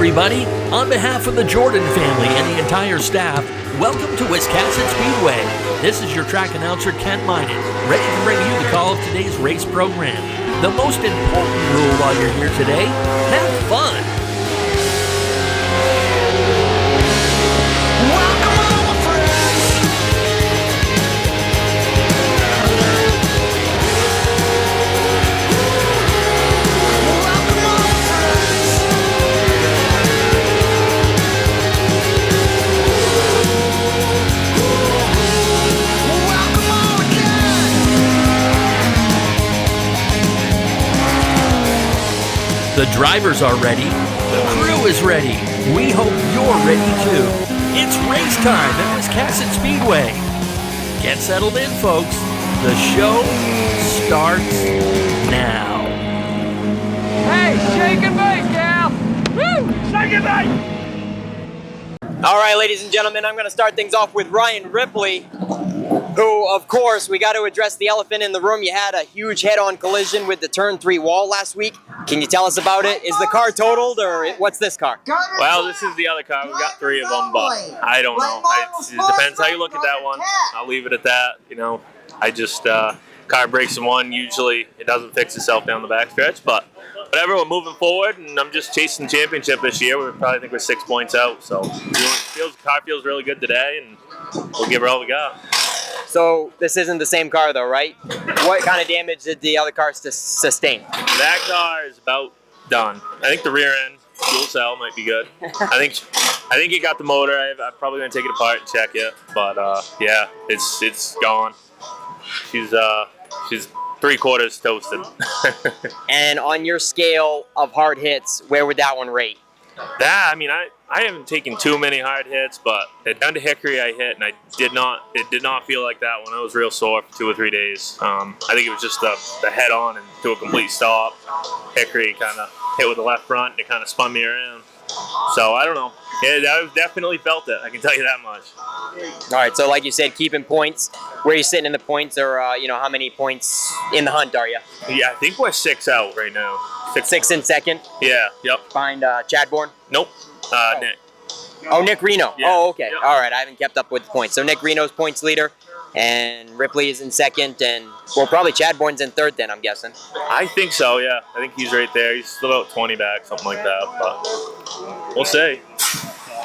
everybody. On behalf of the Jordan family and the entire staff, welcome to Wiscasset Speedway. This is your track announcer, Ken Minot, ready to bring you the call of today's race program. The most important rule while you're here today, have fun. The drivers are ready. The crew is ready. We hope you're ready too. It's race time at Wiscasset Speedway. Get settled in, folks. The show starts now. Hey, shake and bake, gal! Woo! Shake and bake! All right, ladies and gentlemen, I'm going to start things off with Ryan Ripley, who, of course, we got to address the elephant in the room. You had a huge head-on collision with the Turn 3 wall last week. Can you tell us about it? Is the car totaled, or what's this car? Well, this is the other car. We've got three of them, but I don't know. It depends how you look at that one. I'll leave it at that. You know, I just, car breaks in one. Usually it doesn't fix itself down the backstretch, but whatever, we're moving forward, and I'm just chasing the championship this year. We probably think we're 6 points out, so the car feels really good today, and we'll give her all we got. So this isn't the same car, though, right? What kind of damage did the other cars sustain? That car is about done. I think the rear end fuel cell might be good. I think it got the motor. I'm probably gonna take it apart and check it, but yeah, it's gone. She's 3/4 toasted. And on your scale of hard hits, where would that one rate? That, I mean, I haven't taken too many hard hits, but down to Hickory I hit, and it did not feel like that one. I was real sore for 2 or 3 days. I think it was just the head on and to a complete stop. Hickory kind of hit with the left front, and it kind of spun me around. So I don't know. Yeah, I definitely felt it. I can tell you that much. All right, so like you said, keeping points. Where are you sitting in the points, or how many points in the hunt are you? Yeah, I think we're 6 out right now. Six in second? Yeah, yep. Behind Chad Bourne? Nope, Nick. Oh, Nick Reno. Yeah. Oh, okay. Yep. All right, I haven't kept up with the points. So Nick Reno's points leader, and Ripley is in second, and, well, probably Chad Bourne's in third then, I'm guessing. I think so, yeah. I think he's right there. He's still about 20 back, something like that, but we'll see.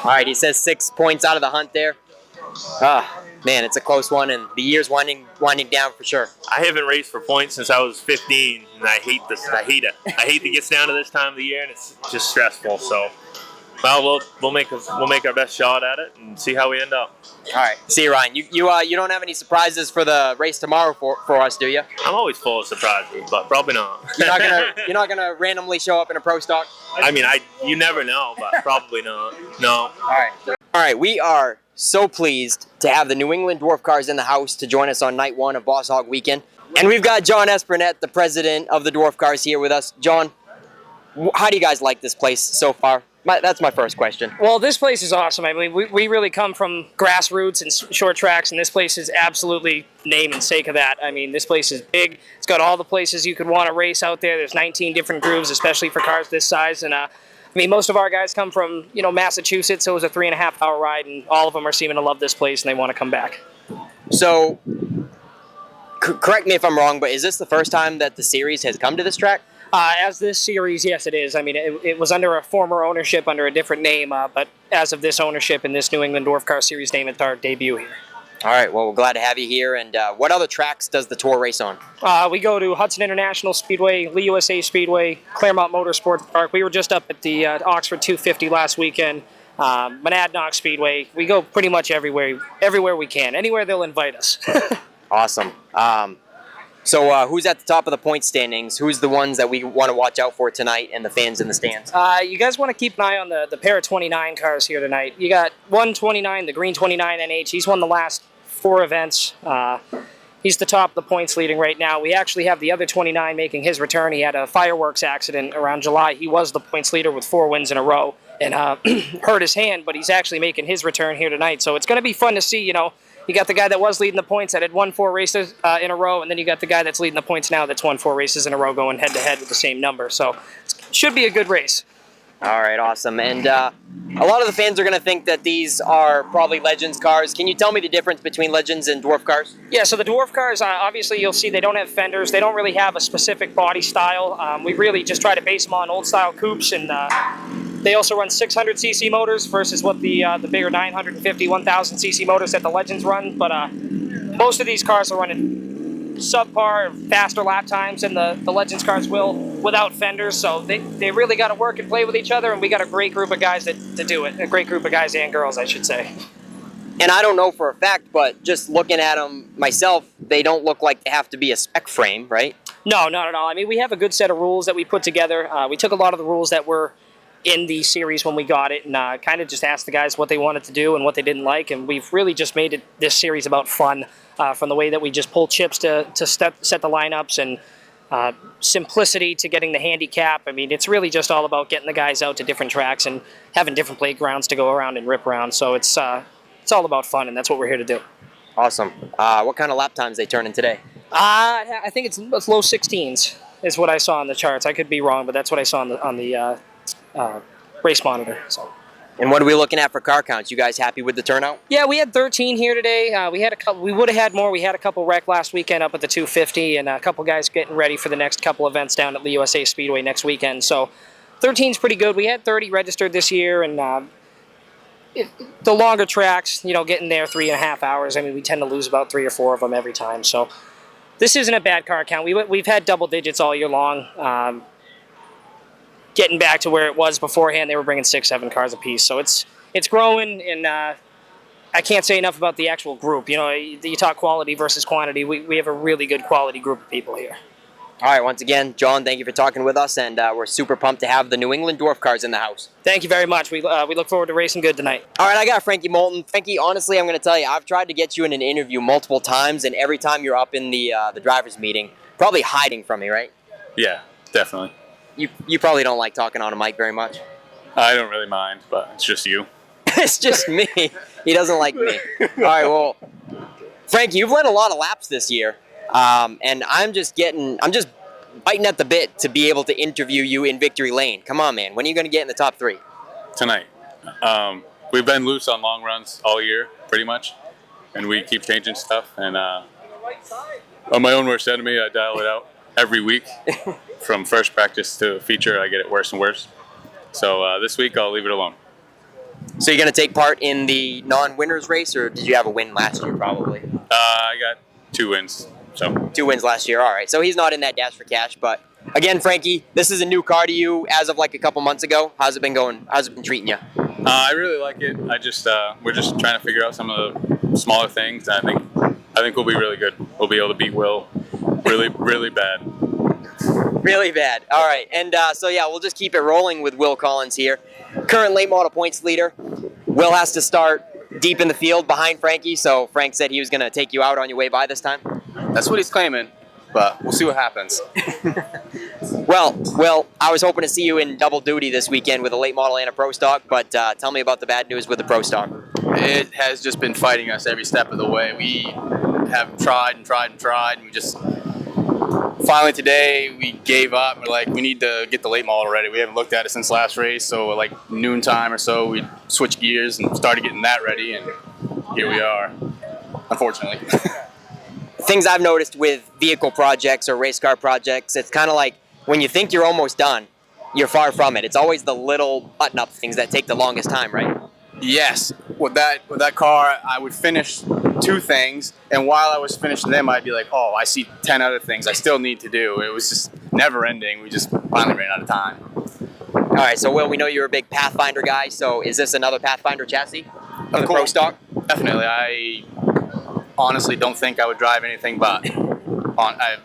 All right, he says 6 points out of the hunt there. Man, it's a close one, and the year's winding down for sure. I haven't raced for points since I was 15, and I hate this. I hate it. I hate it gets down to this time of the year, and it's just stressful. So, well, we'll make our best shot at it and see how we end up. All right, see you, Ryan. You don't have any surprises for the race tomorrow for us, do you? I'm always full of surprises, but probably not. You're not gonna randomly show up in a pro stock? I mean, you never know, but probably not. No. All right. We are so pleased to have the New England Dwarf cars in the house to join us on night one of Boss Hogg weekend. And we've got John Esprinette, the president of the Dwarf cars, here with us. John, how do you guys like this place so far? That's my first question. Well, this place is awesome. I mean, we really come from grassroots and short tracks, and this place is absolutely name and sake of that. I mean, this place is big. It's got all the places you could want to race out there. There's 19 different grooves, especially for cars this size. And I mean, most of our guys come from, Massachusetts, so it was a 3.5-hour ride, and all of them are seeming to love this place, and they want to come back. So, correct me if I'm wrong, but is this the first time that the series has come to this track? As this series, yes, it is. I mean, it was under a former ownership, under a different name, but as of this ownership in this New England Dwarf Car Series name, it's our debut here. All right, well, we're glad to have you here. And what other tracks does the tour race on? We go to Hudson International Speedway, Lee USA Speedway, Claremont Motorsports Park. We were just up at the Oxford 250 last weekend, Monadnock Speedway. We go pretty much everywhere we can. Anywhere they'll invite us. Awesome. So who's at the top of the point standings? Who's the ones that we want to watch out for tonight and the fans in the stands? You guys want to keep an eye on the pair of 29 cars here tonight. You got 129, the green 29 NH. He's won the last 4 events. He's the top of the points leading right now. We actually have the other 29 making his return. He had a fireworks accident around July. He was the points leader with 4 wins in a row and hurt his hand, but he's actually making his return here tonight. So it's going to be fun to see, you know. You got the guy that was leading the points that had won 4 races in a row, and then you got the guy that's leading the points now that's won 4 races in a row going head-to-head with the same number. So it should be a good race. All right, awesome. And a lot of the fans are going to think that these are probably Legends cars. Can you tell me the difference between Legends and Dwarf cars? Yeah, so the Dwarf cars, obviously you'll see they don't have fenders. They don't really have a specific body style. We really just try to base them on old-style coupes, and they also run 600cc motors versus what the bigger 950, 1000cc motors that the Legends run. But most of these cars are running subpar, faster lap times than the Legends cars will without fenders. So they really got to work and play with each other, and we got a great group of guys that do it. A great group of guys and girls, I should say. And I don't know for a fact, but just looking at them myself, they don't look like they have to be a spec frame, right? No, not at all. I mean, we have a good set of rules that we put together. We took a lot of the rules that were in the series when we got it, and kind of just asked the guys what they wanted to do and what they didn't like, and we've really just made this series about fun, from the way that we just pull chips to set the lineups, and simplicity to getting the handicap. I mean, it's really just all about getting the guys out to different tracks and having different playgrounds to go around and rip around. So it's all about fun, and that's what we're here to do. Awesome. What kind of lap times they turning today? I think it's low 16s is what I saw on the charts. I could be wrong, but that's what I saw on the race monitor. So. And what are we looking at for car counts? You guys happy with the turnout? Yeah, we had 13 here today. We had a couple. We would have had more. We had a couple wreck last weekend up at the 250, and a couple guys getting ready for the next couple events down at the USA Speedway next weekend. So 13 is pretty good. We had 30 registered this year, and the longer tracks, getting there 3.5 hours. I mean, we tend to lose about 3 or 4 of them every time. So this isn't a bad car count. We've had double digits all year long. Getting back to where it was beforehand, they were bringing 6-7 cars apiece. So it's growing, and I can't say enough about the actual group. You talk quality versus quantity. We have a really good quality group of people here. All right, once again, John, thank you for talking with us, and we're super pumped to have the New England Dwarf cars in the house. Thank you very much. We look forward to racing good tonight. All right, I got Frankie Moulton. Frankie, honestly, I'm going to tell you, I've tried to get you in an interview multiple times, and every time you're up in the drivers' meeting, probably hiding from me, right? Yeah, definitely. You probably don't like talking on a mic very much. I don't really mind, but it's just you. It's just me. He doesn't like me. All right, well, Frankie, you've led a lot of laps this year, and I'm just biting at the bit to be able to interview you in Victory Lane. Come on, man. When are you going to get in the top 3? Tonight. We've been loose on long runs all year, pretty much, and we keep changing stuff. And on my own worst enemy, I dial it out every week. From first practice to feature, I get it worse and worse. So this week, I'll leave it alone. So you're going to take part in the non-winners race, or did you have a win last year, probably? I got 2 wins. So 2 wins last year, all right. So he's not in that dash for cash, but again, Frankie, this is a new car to you as of like a couple months ago. How's it been going? How's it been treating you? I really like it. We're just trying to figure out some of the smaller things. And I think we'll be really good. We'll be able to beat Will really, really bad. Really bad. All right. And so, yeah, we'll just keep it rolling with Will Collins here. Current late model points leader. Will has to start deep in the field behind Frankie, so Frank said he was going to take you out on your way by this time. That's what he's claiming, but we'll see what happens. Well, I was hoping to see you in double duty this weekend with a late model and a pro stock, but tell me about the bad news with the pro stock. It has just been fighting us every step of the way. We have tried, and we just... Finally today, we gave up. We're like, we need to get the late model ready. We haven't looked at it since last race, so like noontime or so, we switched gears and started getting that ready, and here we are, unfortunately. Things I've noticed with vehicle projects or race car projects, it's kind of like when you think you're almost done, you're far from it. It's always the little button-up things that take the longest time, right? Yes. With that car, I would finish 2 things, and while I was finishing them, I'd be like, oh, I see 10 other things I still need to do. It was just never ending. We just finally ran out of time. All right, so Will, we know you're a big Pathfinder guy, so is this another Pathfinder chassis of the pro stock? Definitely. I honestly don't think I would drive anything but.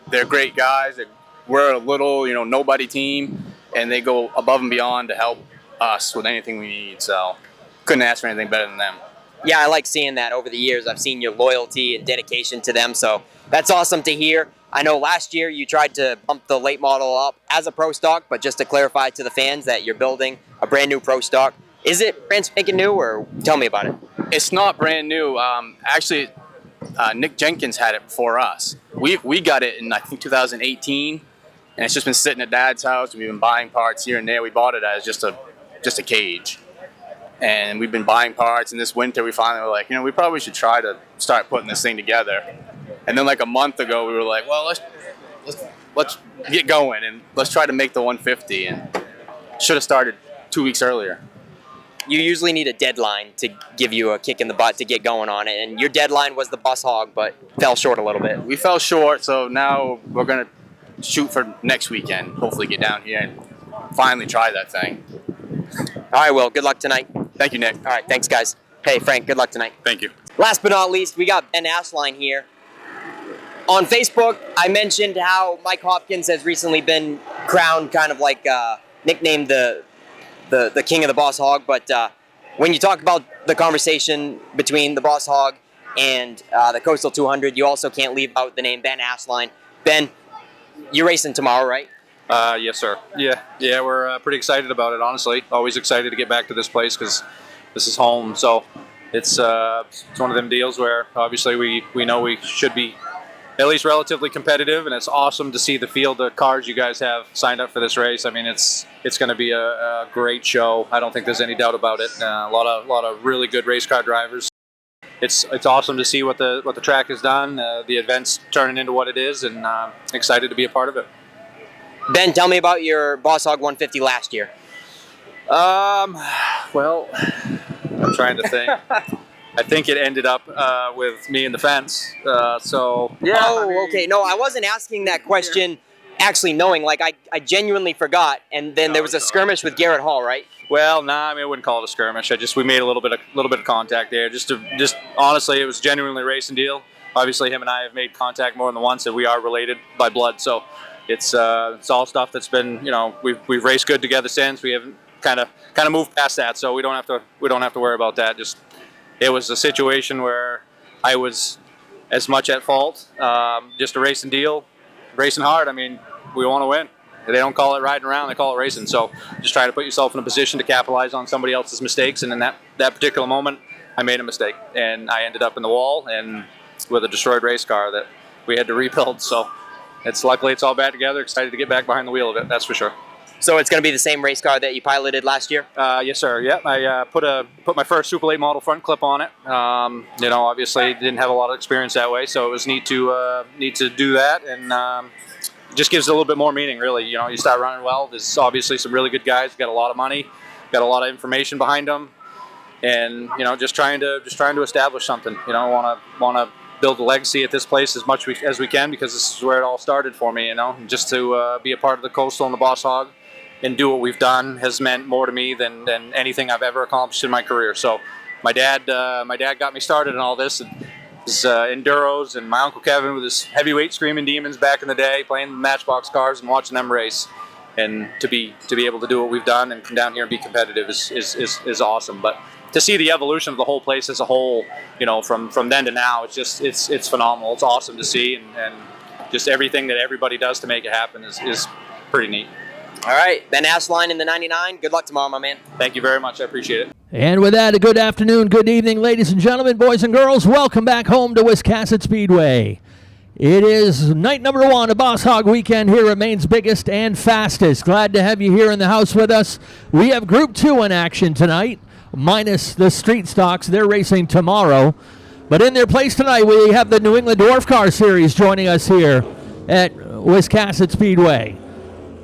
They're great guys. We're a little, nobody team, and they go above and beyond to help us with anything we need, so couldn't ask for anything better than them. Yeah, I like seeing that over the years. I've seen your loyalty and dedication to them, so that's awesome to hear. I know last year you tried to bump the late model up as a pro stock, but just to clarify to the fans that you're building a brand new pro stock. Is it brand spanking new, or tell me about it? It's not brand new. Actually, Nick Jenkins had it before us. We got it in, I think, 2018, and it's just been sitting at Dad's house. We've been buying parts here and there. We bought it as just a just a cage. And we've been buying parts, and this winter we finally were like, we probably should try to start putting this thing together. And then like a month ago, we were like, well, let's get going and let's try to make the 150. And should have started 2 weeks earlier. You usually need a deadline to give you a kick in the butt to get going on it, and your deadline was the Boss Hogg, but fell short a little bit. We fell short, so now we're gonna shoot for next weekend. Hopefully, get down here and finally try that thing. All right, Will. Good luck tonight. Thank you, Nick. All right, thanks, guys. Hey, Frank. Good luck tonight. Thank you. Last but not least, we got Ben Ashline here. On Facebook, I mentioned how Mike Hopkins has recently been crowned, kind of like nicknamed the king of the Boss Hogg. But when you talk about the conversation between the Boss Hogg and the Coastal 200, you also can't leave out the name Ben Ashline. Ben, you're racing tomorrow, right? Yes, sir. Yeah, we're pretty excited about it, honestly. Always excited to get back to this place because this is home. So it's one of them deals where obviously we know we should be at least relatively competitive, and it's awesome to see the field of cars you guys have signed up for this race. I mean, it's going to be a great show. I don't think there's any doubt about it. A lot of really good race car drivers. It's awesome to see what the track has done. The event's turning into what it is, and excited to be a part of it. Ben, tell me about your Boss Hogg 150 last year. Well, I'm trying to think. I think it ended up with me in the fence. So yeah. Oh, okay. No, I wasn't asking that question actually knowing. Like, I genuinely forgot. And then there was a skirmish with Garrett Hall, right? Well, nah, I mean, I wouldn't call it a skirmish. We made a little bit of contact there. Just honestly, it was genuinely a racing deal. Obviously, him and I have made contact more than once, and we are related by blood. So it's all stuff that's been, we've raced good together since. We haven't kind of moved past that, so we don't have to worry about that. It was a situation where I was as much at fault. Just a racing deal, racing hard. I mean, we want to win. They don't call it riding around; they call it racing. So just try to put yourself in a position to capitalize on somebody else's mistakes. And in that particular moment, I made a mistake, and I ended up in the wall and with a destroyed race car that we had to rebuild. So luckily it's all back together. Excited to get back behind the wheel of it. That's for sure. So it's going to be the same race car that you piloted last year? Yes, sir. Yeah, I put my first Super Late model front clip on it. Obviously didn't have a lot of experience that way, so it was neat to do that, and just gives it a little bit more meaning. Really, you start running well. There's obviously some really good guys. Got a lot of money, got a lot of information behind them, and just trying to establish something. Want to build a legacy at this place as much as we can, because this is where it all started for me. Just to be a part of the Coastal and the Boss Hogg and do what we've done has meant more to me than anything I've ever accomplished in my career. So my dad got me started in all this. His enduros, and my Uncle Kevin with his heavyweight Screaming Demons back in the day, playing the Matchbox cars and watching them race. And to be able to do what we've done and come down here and be competitive is awesome. But to see the evolution of the whole place as a whole, from then to now, it's phenomenal. It's awesome to see, and just everything that everybody does to make it happen is pretty neat. All right, Ben Ashline in the 99. Good luck tomorrow, my man. Thank you very much. I appreciate it. And with that, a good afternoon, good evening, ladies and gentlemen, boys and girls. Welcome back home to Wiscasset Speedway. It is night number 1 of Boss Hogg weekend here at Maine's biggest and fastest. Glad to have you here in the house with us. We have Group 2 in action tonight, minus the street stocks. They're racing tomorrow. But in their place tonight, we have the New England Dwarf Car Series joining us here at Wiscasset Speedway.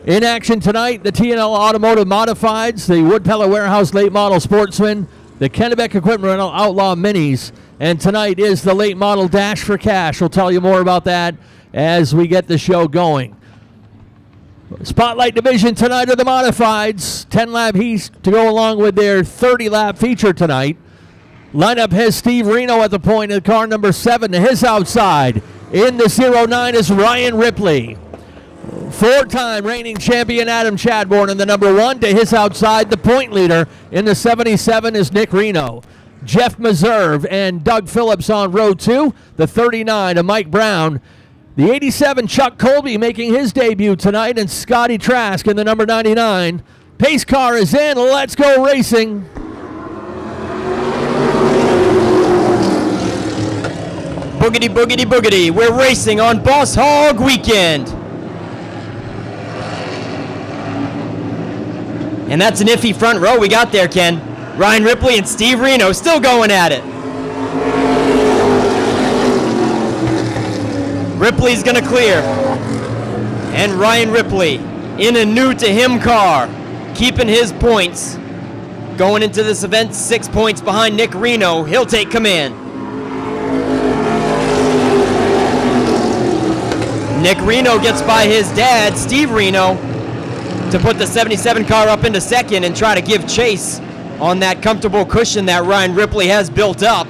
In action tonight, the T&L Automotive Modifieds, the Woodpeller Warehouse Late Model Sportsman, the Kennebec Equipment Rental Outlaw Minis, and tonight is the Late Model Dash for Cash. We'll tell you more about that as we get the show going. Spotlight division tonight are the Modifieds, 10-lap heats to go along with their 30-lap feature tonight. Lineup has Steve Reno at the point in car number 7 to his outside. In the 09 is Ryan Ripley. 4-time reigning champion Adam Chadbourne in the number 1 to his outside. The point leader in the 77 is Nick Reno. Jeff Meserve and Doug Phillips on row 2. The 39 of Mike Brown. The 87 Chuck Colby making his debut tonight, and Scotty Trask in the number 99. Pace car is in. Let's go racing. Boogity, boogity, boogity. We're racing on Boss Hogg weekend. And that's an iffy front row we got there, Ken. Ryan Ripley and Steve Reno still going at it. Ripley's gonna clear. And Ryan Ripley in a new to him car, keeping his points. Going into this event, 6 points behind Nick Reno. He'll take command. Nick Reno gets by his dad, Steve Reno, to put the 77 car up into second and try to give chase on that comfortable cushion that Ryan Ripley has built up.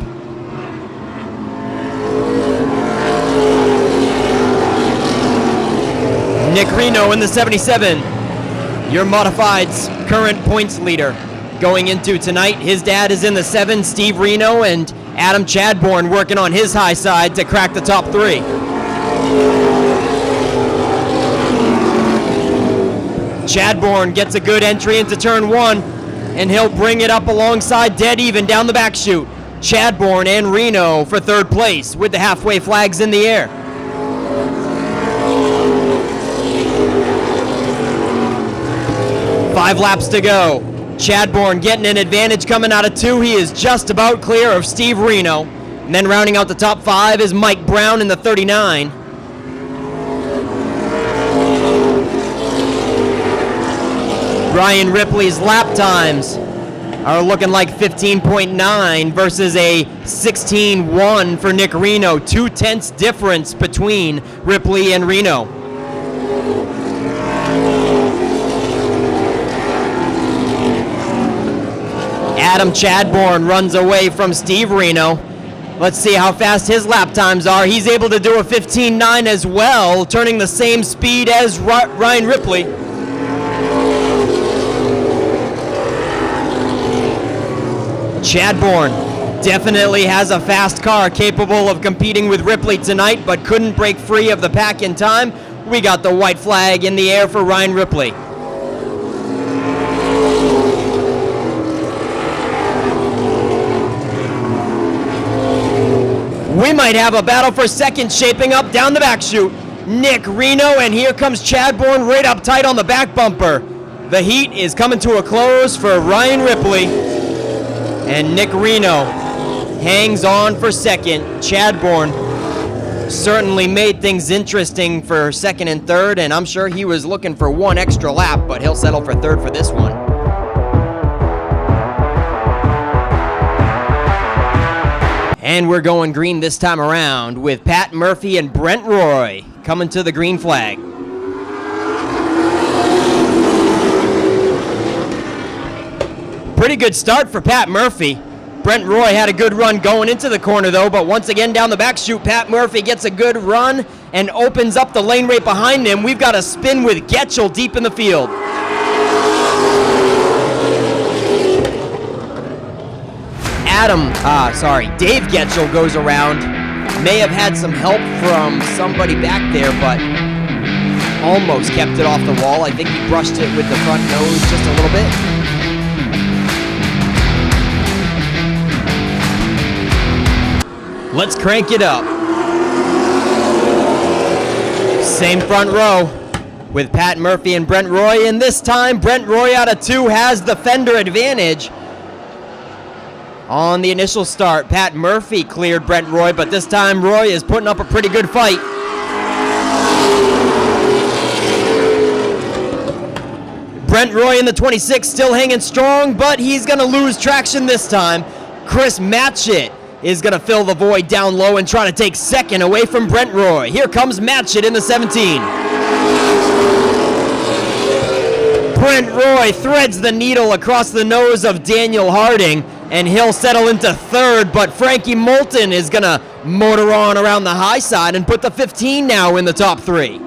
Nick Reno in the 77, your modified's current points leader. Going into tonight, his dad is in the 7, Steve Reno, and Adam Chadbourne working on his high side to crack the top 3. Chadbourne gets a good entry into turn 1, and he'll bring it up alongside dead even down the back chute. Chadbourne and Reno for third place with the halfway flags in the air. Five laps to go. Chadbourne getting an advantage coming out of 2. He is just about clear of Steve Reno. And then rounding out the top 5 is Mike Brown in the 39. Ryan Ripley's lap times are looking like 15.9 versus a 16.1 for Nick Reno. 0.2 difference between Ripley and Reno. Adam Chadbourne runs away from Steve Reno. Let's see how fast his lap times are. He's able to do a 15.9 as well, turning the same speed as Ryan Ripley. Chadbourne definitely has a fast car capable of competing with Ripley tonight, but couldn't break free of the pack in time. We got the white flag in the air for Ryan Ripley. We might have a battle for second shaping up down the back chute. Nick Reno, and here comes Chadbourne right up tight on the back bumper. The heat is coming to a close for Ryan Ripley. And Nick Reno hangs on for second. Chadbourne certainly made things interesting for second and third, and I'm sure he was looking for one extra lap, but he'll settle for third for this one. And we're going green this time around with Pat Murphy and Brent Roy coming to the green flag. Pretty good start for Pat Murphy. Brent Roy had a good run going into the corner though, but once again down the back chute, Pat Murphy gets a good run and opens up the lane right behind him. We've got a spin with Getchell deep in the field. Dave Getchell goes around. May have had some help from somebody back there, but almost kept it off the wall. I think he brushed it with the front nose just a little bit. Let's crank it up. Same front row with Pat Murphy and Brent Roy, and this time Brent Roy out of 2 has the fender advantage. On the initial start, Pat Murphy cleared Brent Roy, but this time Roy is putting up a pretty good fight. Brent Roy in the 26 still hanging strong, but he's going to lose traction this time. Chris Matchett is going to fill the void down low and try to take second away from Brent Roy. Here comes Matchett in the 17. Brent Roy threads the needle across the nose of Daniel Harding, and he'll settle into third, but Frankie Moulton is going to motor on around the high side and put the 15 now in the top 3.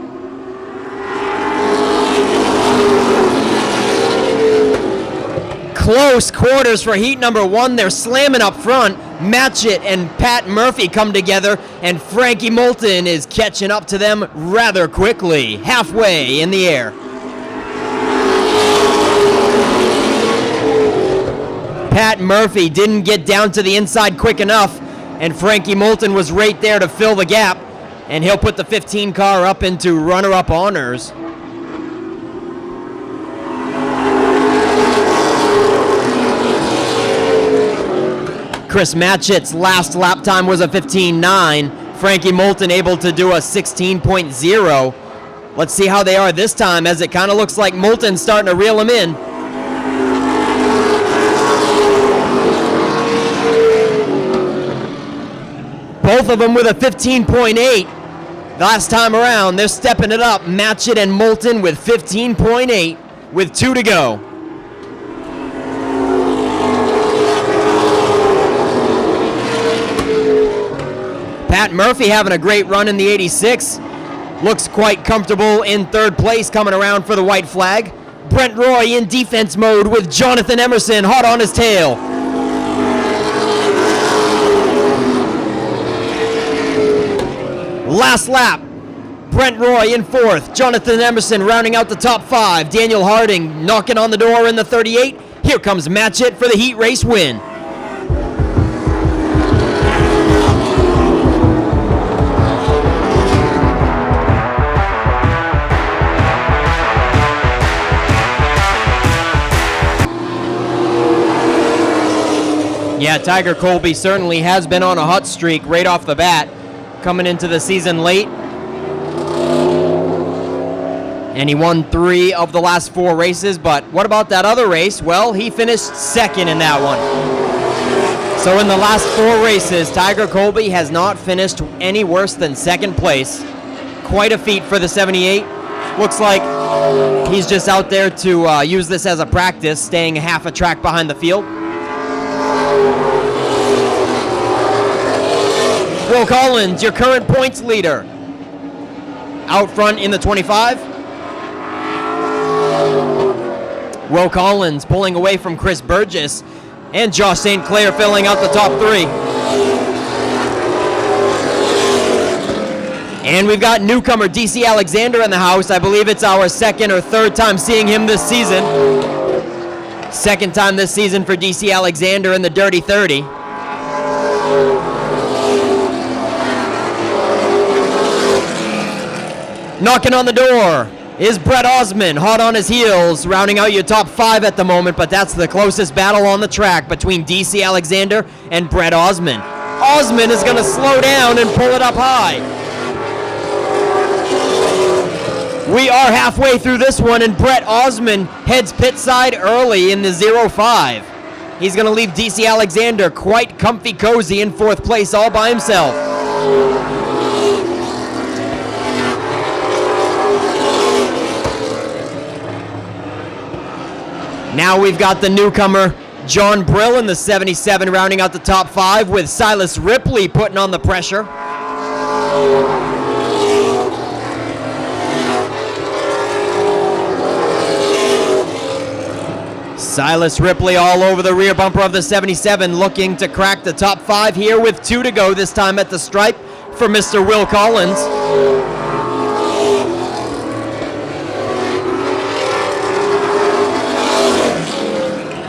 Close quarters for heat number 1. They're slamming up front. Matchett and Pat Murphy come together, and Frankie Moulton is catching up to them rather quickly, halfway in the air. Pat Murphy didn't get down to the inside quick enough, and Frankie Moulton was right there to fill the gap, and he'll put the 15 car up into runner-up honors. Chris Matchett's last lap time was a 15.9. Frankie Moulton able to do a 16.0. Let's see how they are this time, as it kind of looks like Moulton's starting to reel him in. Both of them with a 15.8. Last time around, they're stepping it up. Matchett and Moulton with 15.8 with 2 to go. Pat Murphy having a great run in the 86. Looks quite comfortable in third place coming around for the white flag. Brent Roy in defense mode with Jonathan Emerson hot on his tail. Last lap, Brent Roy in fourth. Jonathan Emerson rounding out the top 5. Daniel Harding knocking on the door in the 38. Here comes Matchett for the heat race win. Yeah, Tiger Colby certainly has been on a hot streak right off the bat, coming into the season late. And he won 3 of the last 4 races, but what about that other race? Well, he finished second in that one. So in the last 4 races, Tiger Colby has not finished any worse than second place. Quite a feat for the 78. Looks like he's just out there to use this as a practice, staying half a track behind the field. Will Collins, your current points leader. Out front in the 25. Will Collins pulling away from Chris Burgess. And Josh St. Clair filling out the top 3. And we've got newcomer DC Alexander in the house. I believe it's our second or third time seeing him this season. Second time this season for DC Alexander in the Dirty 30. Knocking on the door is Brett Osmond, hot on his heels, rounding out your top 5 at the moment, but that's the closest battle on the track between DC Alexander and Brett Osmond. Osmond is going to slow down and pull it up high. We are halfway through this one, and Brett Osmond heads pit side early in the 0-5. He's going to leave DC Alexander quite comfy cozy in 4th place all by himself. Now we've got the newcomer, John Brill in the 77, rounding out the top 5 with Silas Ripley putting on the pressure. Silas Ripley all over the rear bumper of the 77, looking to crack the top 5 here with 2 to go, this time at the stripe for Mr. Will Collins.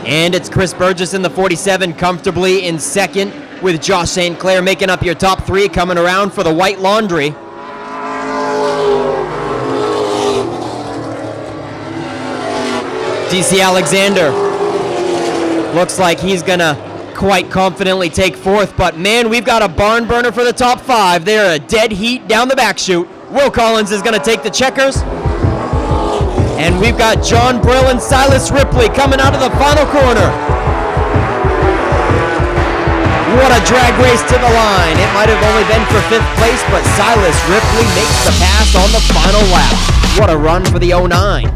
And it's Chris Burgess in the 47, comfortably in second, with Josh St. Clair making up your top 3, coming around for the white laundry. DC Alexander looks like he's gonna quite confidently take 4th, but man, we've got a barn burner for the top 5. They're a dead heat down the back chute. Will Collins is gonna take the checkers. And we've got John Brill and Silas Ripley coming out of the final corner. What a drag race to the line. It might have only been for 5th place, but Silas Ripley makes the pass on the final lap. What a run for the 09.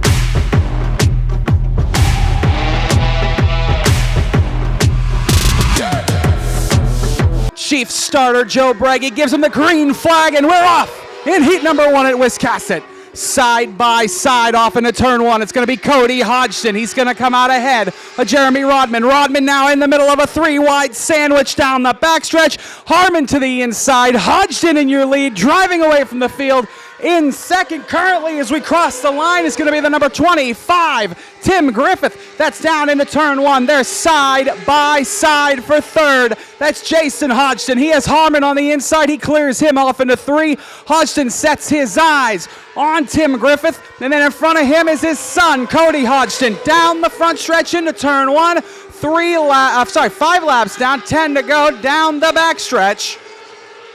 Chief starter Joe Braggie gives him the green flag, and we're off in heat number 1 at Wiscasset. Side by side off into turn 1. It's going to be Cody Hodgson. He's going to come out ahead of Jeremy Rodman. Rodman now in the middle of a 3-wide sandwich down the backstretch. Harmon to the inside. Hodgson in your lead, driving away from the field. In second currently as we cross the line is going to be the number 25, Tim Griffith. That's down into turn 1. They're side by side for 3rd. That's Jason Hodgson. He has Harmon on the inside. He clears him off into 3. Hodgson sets his eyes on Tim Griffith. And then in front of him is his son, Cody Hodgson. Down the front stretch into turn 1. 5 laps down, 10 to go down the backstretch.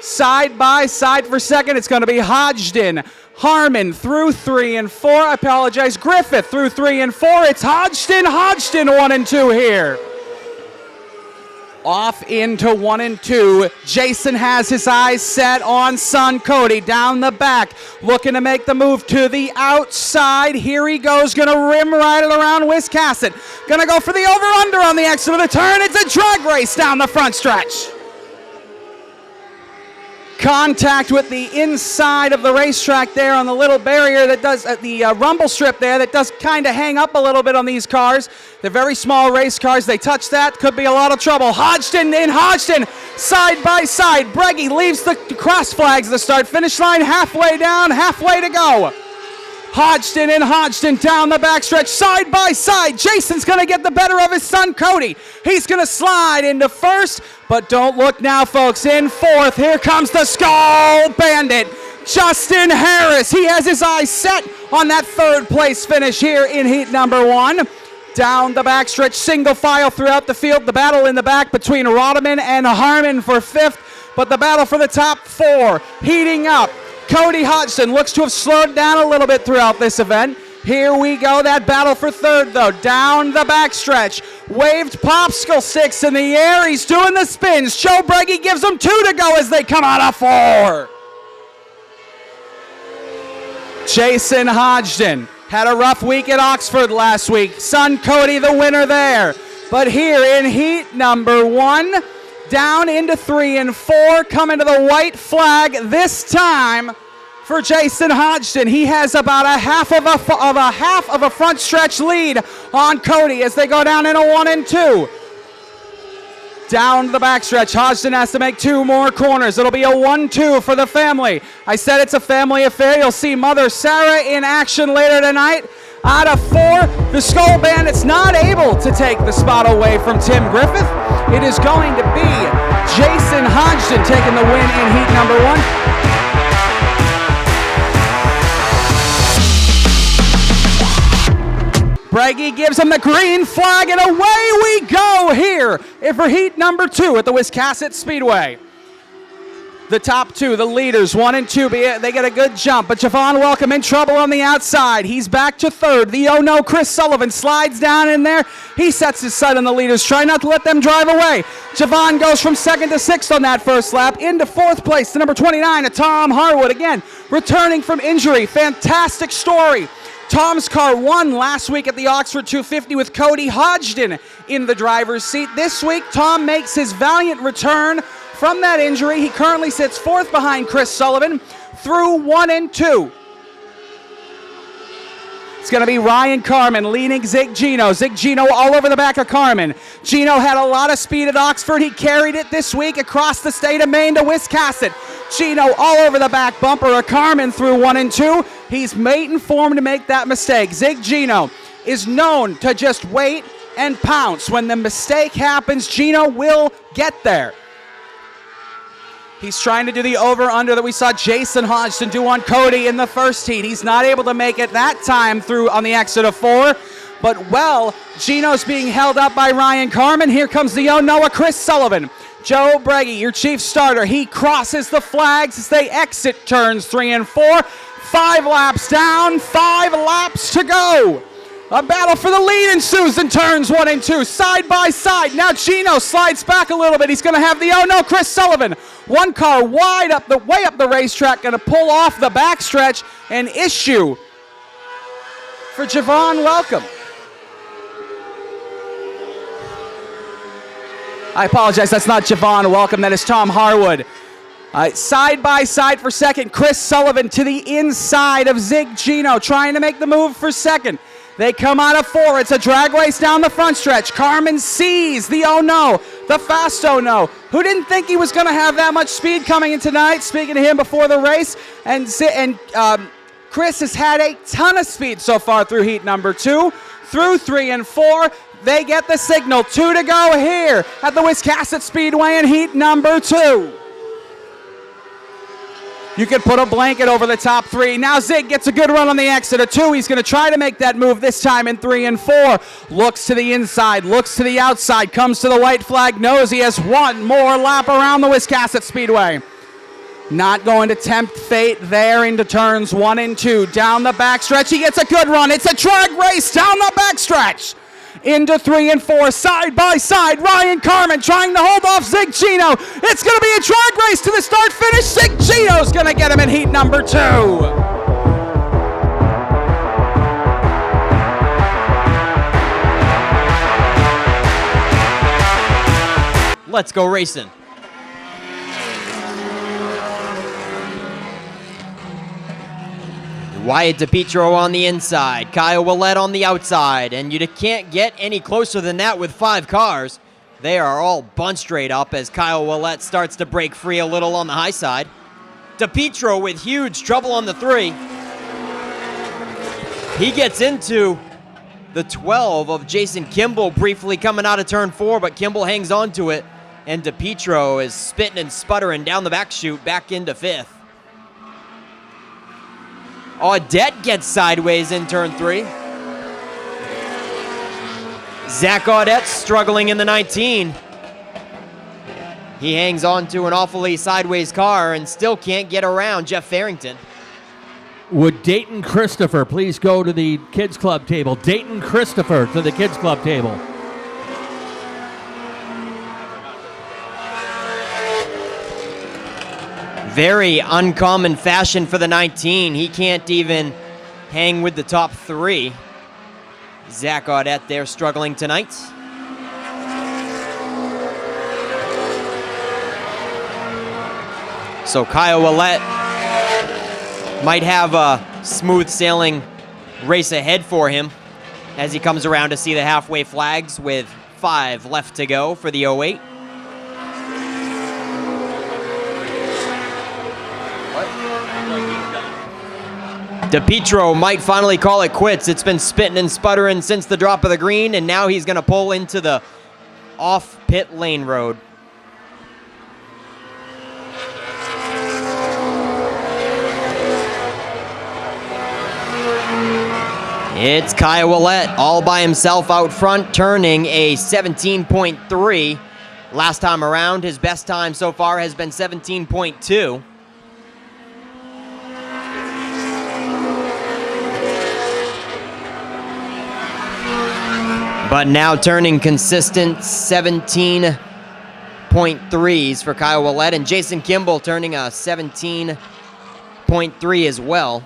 Side by side for second, it's going to be Hodgson. Harmon through 3 and 4. I apologize. Griffith through 3 and 4. It's Hodgson 1 and 2 here. Off into 1 and 2. Jason has his eyes set on son Cody down the back, looking to make the move to the outside. Here he goes, gonna rim right around Wiscasset. Gonna go for the over-under on the exit of the turn. It's a drag race down the front stretch. Contact with the inside of the racetrack there on the little barrier that does, the rumble strip there that does kind of hang up a little bit on these cars. They're very small race cars. They touch that, could be a lot of trouble. Hodgson, side by side. Breggy leaves the cross flags at the start-finish line, halfway down, halfway to go. Hodgson down the backstretch, side by side. Jason's going to get the better of his son, Cody. He's going to slide into first, but don't look now, folks. In fourth, here comes the Skull Bandit, Justin Harris. He has his eyes set on that third place finish here in heat number 1. Down the backstretch, single file throughout the field. The battle in the back between Rodeman and Harmon for 5th, but the battle for the top 4 heating up. Cody Hodgson looks to have slowed down a little bit throughout this event. Here we go, that battle for 3rd, though. Down the backstretch. Waved popsicle sticks in the air. He's doing the spins. Joe Breggy gives them 2 to go as they come out of 4. Jason Hodgson had a rough week at Oxford last week. Son Cody the winner there. But here in heat number 1, down into 3 and 4, coming to the white flag this time for Jason Hodgson. He has about a half of a front stretch lead on Cody as they go down into 1 and 2. Down the backstretch, Hodgson has to make 2 more corners. It'll be a 1-2 for the family. I said it's a family affair. You'll see Mother Sarah in action later tonight. Out of 4, the Skull Bandit's not able to take the spot away from Tim Griffith. It is going to be Jason Hodgson taking the win in heat number 1. Breggy gives him the green flag, and away we go here for heat number 2 at the Wiscasset Speedway. The top 2, the leaders, 1 and 2, they get a good jump, but Javon Welcome in trouble on the outside. He's back to 3rd. The oh no, Chris Sullivan slides down in there. He sets his sight on the leaders, trying not to let them drive away. Javon goes from 2nd to 6th on that first lap, into 4th place to number 29, to Tom Harwood, again, returning from injury. Fantastic story. Tom's car won last week at the Oxford 250 with Cody Hodgson in the driver's seat. This week, Tom makes his valiant return from that injury. He currently sits 4th behind Chris Sullivan through 1 and 2. It's going to be Ryan Carmen leading Zig Gino. Zig Gino all over the back of Carmen. Gino had a lot of speed at Oxford. He carried it this week across the state of Maine to Wiscasset. Gino all over the back bumper of Carmen through 1 and 2. He's mating form to make that mistake. Zig Gino is known to just wait and pounce. When the mistake happens, Gino will get there. He's trying to do the over-under that we saw Jason Hodgson do on Cody in the first heat. He's not able to make it that time through on the exit of 4. But, Gino's being held up by Ryan Carmen. Here comes the Noah Chris Sullivan. Joe Breggy, your chief starter. He crosses the flags as they exit turns 3 and 4. 5 laps down, 5 laps to go. A battle for the lead ensues in turns 1 and 2, side by side. Now Gino slides back a little bit. He's going to have the Chris Sullivan. One car way up the racetrack, going to pull off the backstretch and issue for Javon Welcome. I apologize, that's not Javon Welcome, that is Tom Harwood. Side by side for second, Chris Sullivan to the inside of Zig Gino, trying to make the move for second. They come out of 4. It's a drag race down the front stretch. Carmen sees the the fast who didn't think he was going to have that much speed coming in tonight, speaking to him before the race. And Chris has had a ton of speed so far through heat number 2. Through 3 and 4, they get the signal. 2 to go here at the Wiscasset Speedway in heat number 2. You could put a blanket over the top 3. Now Zig gets a good run on the exit of 2. He's going to try to make that move this time in 3 and 4. Looks to the inside, looks to the outside, comes to the white flag, knows he has one more lap around the Wiscasset Speedway. Not going to tempt fate there into turns 1 and 2. Down the backstretch, he gets a good run. It's a drag race down the backstretch. Into 3 and 4, side by side. Ryan Carmen trying to hold off Zig Chino. It's going to be a drag race to the start finish. Zig Chino's going to get him in heat number 2. Let's go racing. Wyatt DePietro on the inside, Kyle Willett on the outside, and you can't get any closer than that with 5 cars. They are all bunched straight up as Kyle Willett starts to break free a little on the high side. DePietro with huge trouble on the 3. He gets into the 12 of Jason Kimball briefly coming out of turn 4, but Kimball hangs on to it, and DePietro is spitting and sputtering down the back chute back into 5th. Audette gets sideways in turn 3. Zach Audette struggling in the 19. He hangs on to an awfully sideways car and still can't get around Jeff Farrington. Would Dayton Christopher please go to the kids club table? Dayton Christopher to the kids club table. Very uncommon fashion for the 19. He can't even hang with the top 3. Zach Audette there struggling tonight. So Kyle Willett might have a smooth sailing race ahead for him as he comes around to see the halfway flags with 5 left to go for the 08. DePietro might finally call it quits. It's been spitting and sputtering since the drop of the green, and now he's going to pull into the off-pit lane road. It's Kyle Willett all by himself out front, turning a 17.3. Last time around, his best time so far has been 17.2. But now turning consistent 17.3s for Kyle Willett, and Jason Kimball turning a 17.3 as well.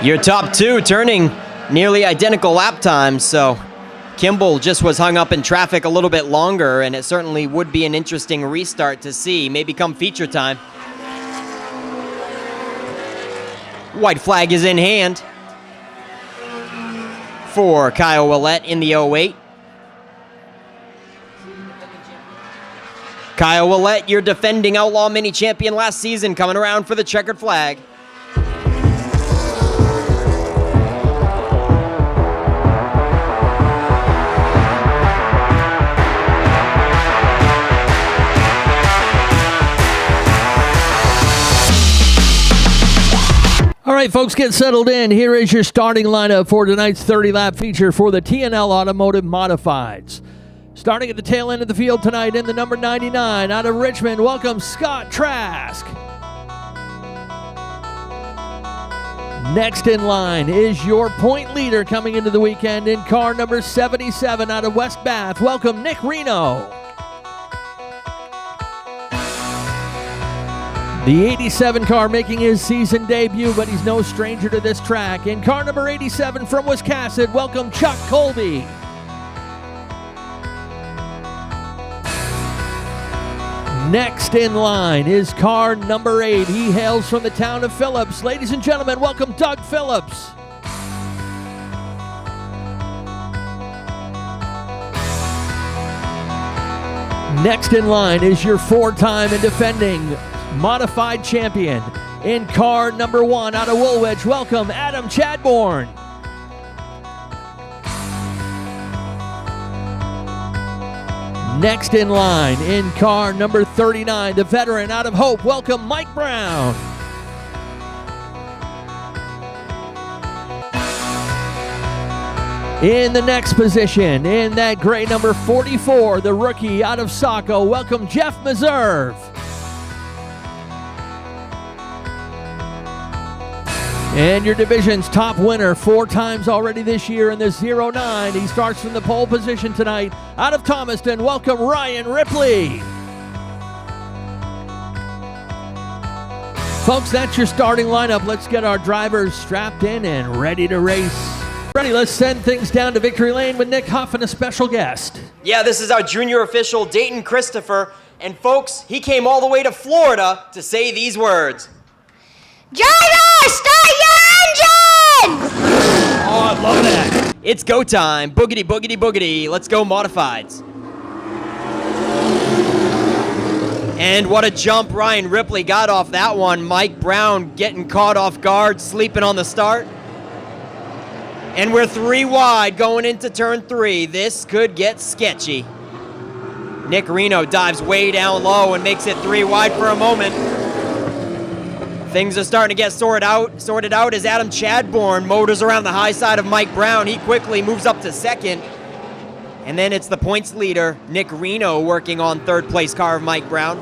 Your top 2 turning nearly identical lap times, so Kimball just was hung up in traffic a little bit longer, and it certainly would be an interesting restart to see, maybe come feature time. White flag is in hand for Kyle Willett in the 08. Kyle Willett, your defending Outlaw Mini champion last season, coming around for the checkered flag. All right, folks, get settled in. Here is your starting lineup for tonight's 30-lap feature for the TNL Automotive Modifieds. Starting at the tail end of the field tonight in the number 99 out of Richmond, welcome Scott Trask. Next in line is your point leader coming into the weekend in car number 77 out of West Bath. Welcome Nick Reno. The 87 car making his season debut, but he's no stranger to this track. In car number 87 from Wiscasset, welcome Chuck Colby. Next in line is car number 8. He hails from the town of Phillips. Ladies and gentlemen, welcome Doug Phillips. Next in line is your 4-time and defending modified champion in car number 1 out of Woolwich. Welcome Adam Chadbourne. Next in line, in car number 39, the veteran out of Hope, welcome Mike Brown. In the next position, in that gray number 44, the rookie out of Saco, welcome Jeff Meserve. And your division's top winner 4 times already this year in the 09. He starts from the pole position tonight. Out of Thomaston, welcome Ryan Ripley. Folks, that's your starting lineup. Let's get our drivers strapped in and ready to race. Ready, let's send things down to Victory Lane with Nick Huff and a special guest. Yeah, this is our junior official, Dayton Christopher. And folks, he came all the way to Florida to say these words. Driver, start your engine! Oh, I love that. It's go time. Boogity, boogity, boogity. Let's go modifieds. And what a jump Ryan Ripley got off that one. Mike Brown getting caught off guard, sleeping on the start. And we're 3 wide going into turn 3. This could get sketchy. Nick Reno dives way down low and makes it 3 wide for a moment. Things are starting to get sorted out as Adam Chadbourne motors around the high side of Mike Brown. He quickly moves up to second. And then it's the points leader, Nick Reno, working on third place car of Mike Brown.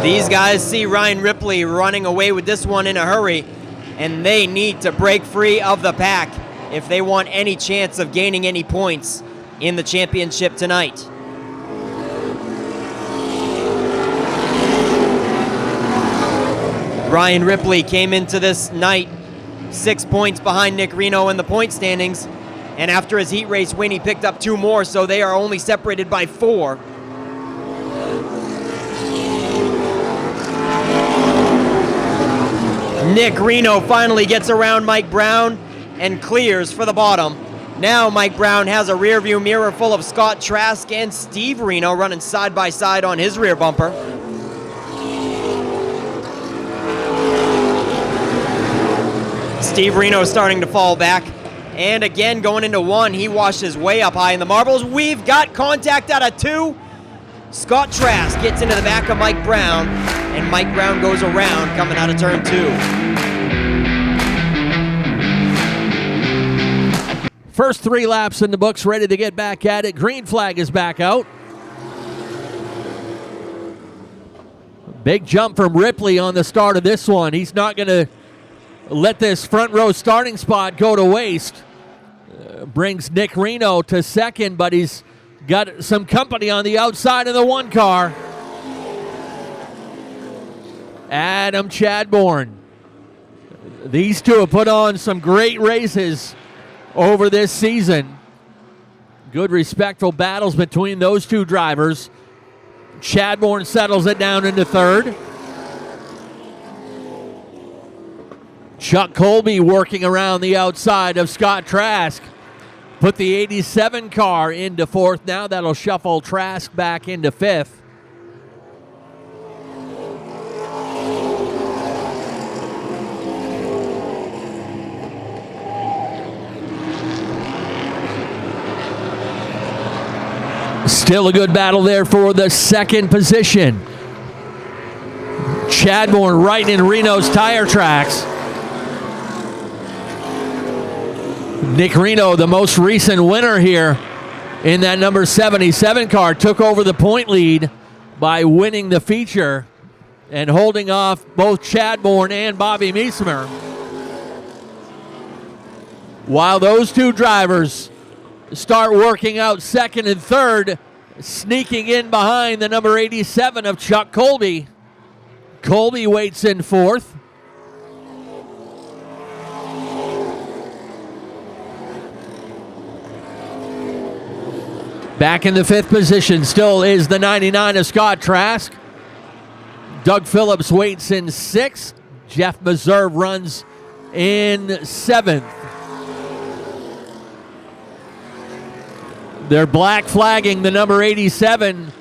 These guys see Ryan Ripley running away with this one in a hurry, and they need to break free of the pack if they want any chance of gaining any points in the championship tonight. Ryan Ripley came into this night 6 points behind Nick Reno in the point standings, and after his heat race win, he picked up 2 more, so they are only separated by 4. Nick Reno finally gets around Mike Brown and clears for the bottom. Now Mike Brown has a rearview mirror full of Scott Trask and Steve Reno running side by side on his rear bumper. Steve Reno starting to fall back. And again, going into 1, he washes way up high in the marbles. We've got contact out of 2. Scott Trask gets into the back of Mike Brown, and Mike Brown goes around coming out of turn 2. First 3 laps in the books, ready to get back at it. Green flag is back out. Big jump from Ripley on the start of this one. He's not going to let this front row starting spot go to waste. Brings Nick Reno to second, but he's got some company on the outside of the 1 car. Adam Chadbourne. These two have put on some great races over this season. Good, respectful battles between those 2 drivers. Chadbourne settles it down into 3rd. Chuck Colby working around the outside of Scott Trask. Put the 87 car into 4th. Now that'll shuffle Trask back into 5th. Still a good battle there for the 2nd position. Chadbourne right in Reno's tire tracks. Nick Reno, the most recent winner here in that number 77 car, took over the point lead by winning the feature and holding off both Chadbourne and Bobby Meismer. While those 2 drivers start working out 2nd and 3rd, sneaking in behind the number 87 of Chuck Colby. Colby waits in 4th. Back in the 5th position still is the 99 of Scott Trask. Doug Phillips waits in 6th. Jeff Meserve runs in 7th. They're black flagging the number 87.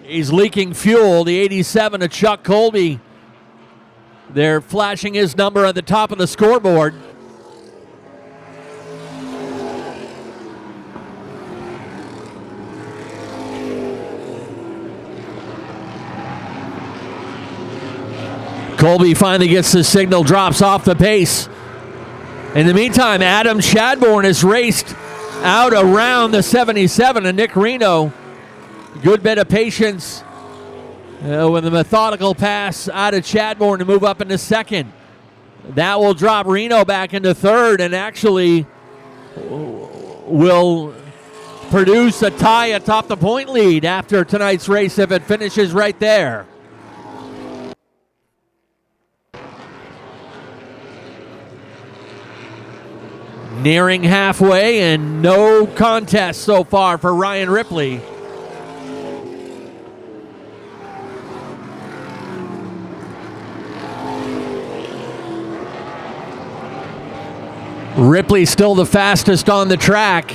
He's leaking fuel. The 87 of Chuck Colby. They're flashing his number at the top of the scoreboard. Colby finally gets the signal, drops off the pace. In the meantime, Adam Chadbourne has raced out around the 77, and Nick Reno, good bit of patience with a methodical pass out of Chadbourne to move up into second. That will drop Reno back into third and actually will produce a tie atop the point lead after tonight's race if it finishes right there. Nearing halfway and no contest so far for Ryan Ripley. Ripley still the fastest on the track.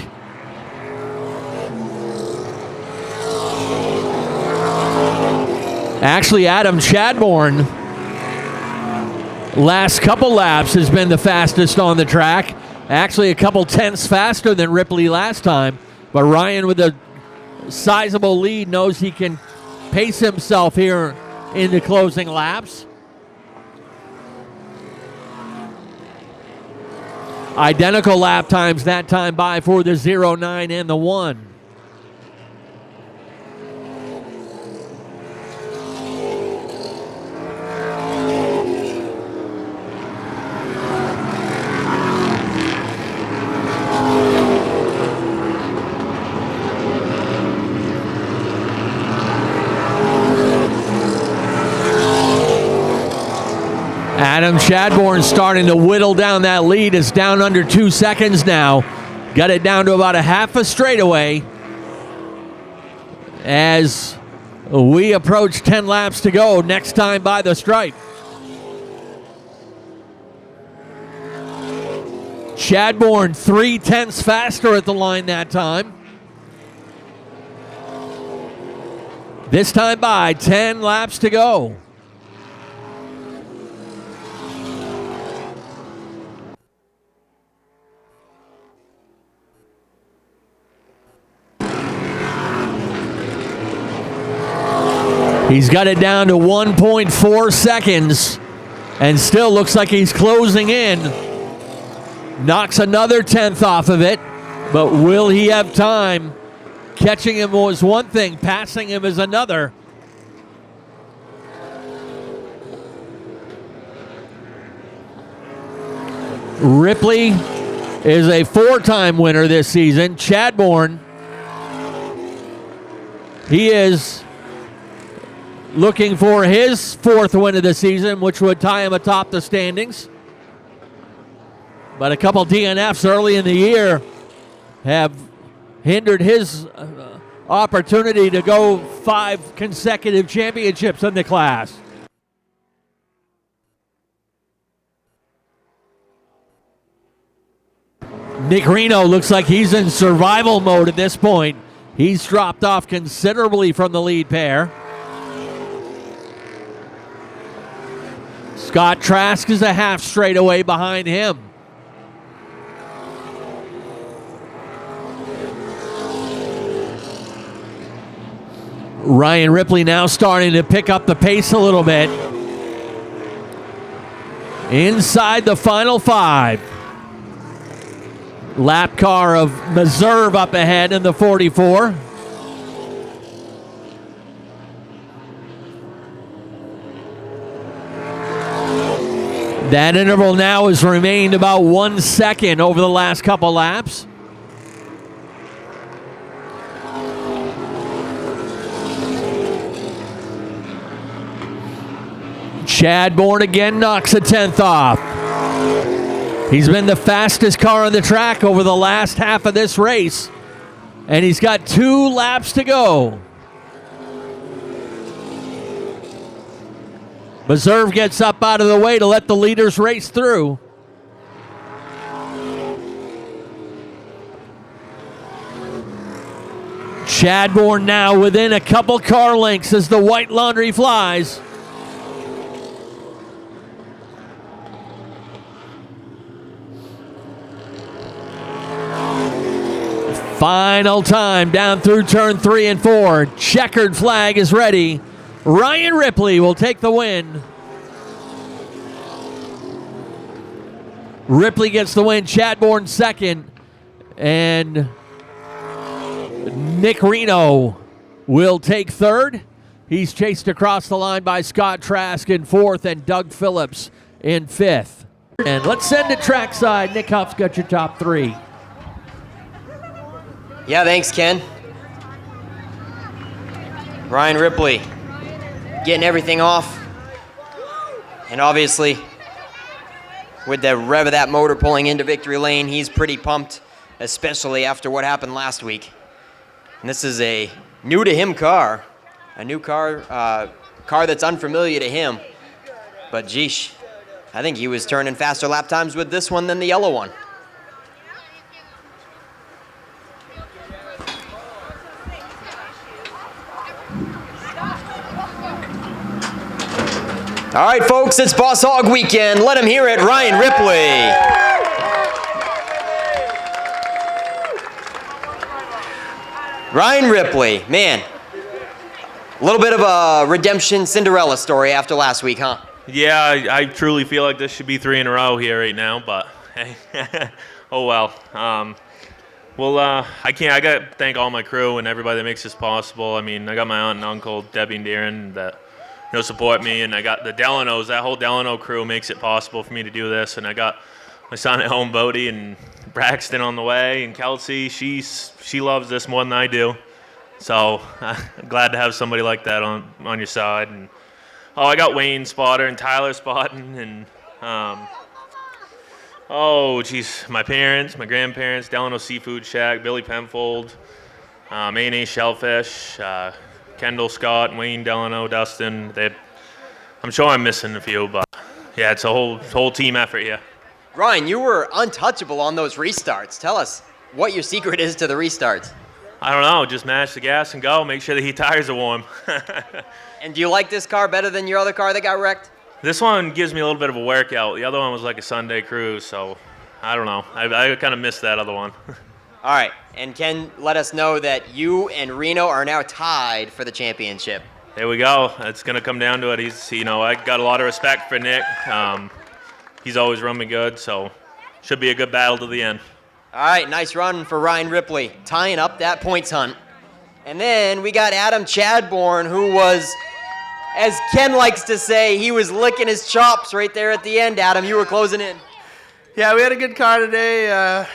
Actually, Adam Chadbourne, last couple laps, has been the fastest on the track. Actually, a couple tenths faster than Ripley last time. But Ryan, with a sizable lead, knows he can pace himself here in the closing laps. Identical lap times that time by for the 0-9 and the 1. Adam Chadbourne starting to whittle down that lead. It's down under 2 seconds now. Got it down to about a half a straightaway as we approach 10 laps to go. Next time by the stripe. Chadbourne 3 tenths faster at the line that time. This time by 10 laps to go. He's got it down to 1.4 seconds and still looks like he's closing in. Knocks another tenth off of it, but will he have time? Catching him was one thing, passing him is another. Ripley is a 4-time winner this season. Chadbourne, he is looking for his 4th win of the season, which would tie him atop the standings. But a couple DNFs early in the year have hindered his opportunity to go 5 consecutive championships in the class. Nick Reno looks like he's in survival mode at this point. He's dropped off considerably from the lead pair. Scott Trask is a half straightaway behind him. Ryan Ripley now starting to pick up the pace a little bit. Inside the final 5. Lap car of Meserve up ahead in the 44. That interval now has remained about 1 second over the last couple laps. Chadbourne again knocks a tenth off. He's been the fastest car on the track over the last half of this race, and he's got 2 laps to go. Meserve gets up out of the way to let the leaders race through. Chadbourne now within a couple car lengths as the white laundry flies. Final time down through turn 3 and 4. Checkered flag is ready. Ryan Ripley will take the win. Ripley gets the win. Chadbourne second. And Nick Reno will take third. He's chased across the line by Scott Trask in fourth and Doug Phillips in fifth. And let's send it trackside. Nick Huff's got your top three. Yeah, thanks, Ken. Ryan Ripley getting everything off. And obviously, with the rev of that motor pulling into victory lane, he's pretty pumped, especially after what happened last week. And this is a new-to-him car. A new car that's unfamiliar to him. But geesh, I think he was turning faster lap times with this one than the yellow one. All right, folks, it's Boss Hogg weekend. Let him hear it, Ryan Ripley. Ryan Ripley, man. A little bit of a redemption Cinderella story after last week, huh? Yeah, I truly feel like this should be 3 in a row here right now, but hey, oh well. I got to thank all my crew and everybody that makes this possible. I mean, I got my aunt and uncle, Debbie and Darren, that support me, and I got the Delanos. That whole Delano crew makes it possible for me to do this, and I got my son at home, Bodie, and Braxton on the way, and Kelsey. She loves this more than I do. So I'm glad to have somebody like that on your side. And I got Wayne Spotter and Tyler spotting, and my parents, my grandparents, Delano Seafood Shack, Billy Penfold, A&A Shellfish, Kendall Scott, Wayne Delano, Dustin. I'm sure I'm missing a few, but yeah, it's a whole team effort here. Ryan, you were untouchable on those restarts. Tell us what your secret is to the restarts. I don't know, just mash the gas and go. Make sure the heat tires are warm. And do you like this car better than your other car that got wrecked? This one gives me a little bit of a workout. The other one was like a Sunday cruise, so I don't know. I kind of missed that other one. All right, and Ken let us know that you and Reno are now tied for the championship. There we go. It's going to come down to it. I got a lot of respect for Nick. He's always run me good, so should be a good battle to the end. All right, nice run for Ryan Ripley, tying up that points hunt. And then we got Adam Chadbourne, who was, as Ken likes to say, he was licking his chops right there at the end. Adam, you were closing in. Yeah, we had a good car today.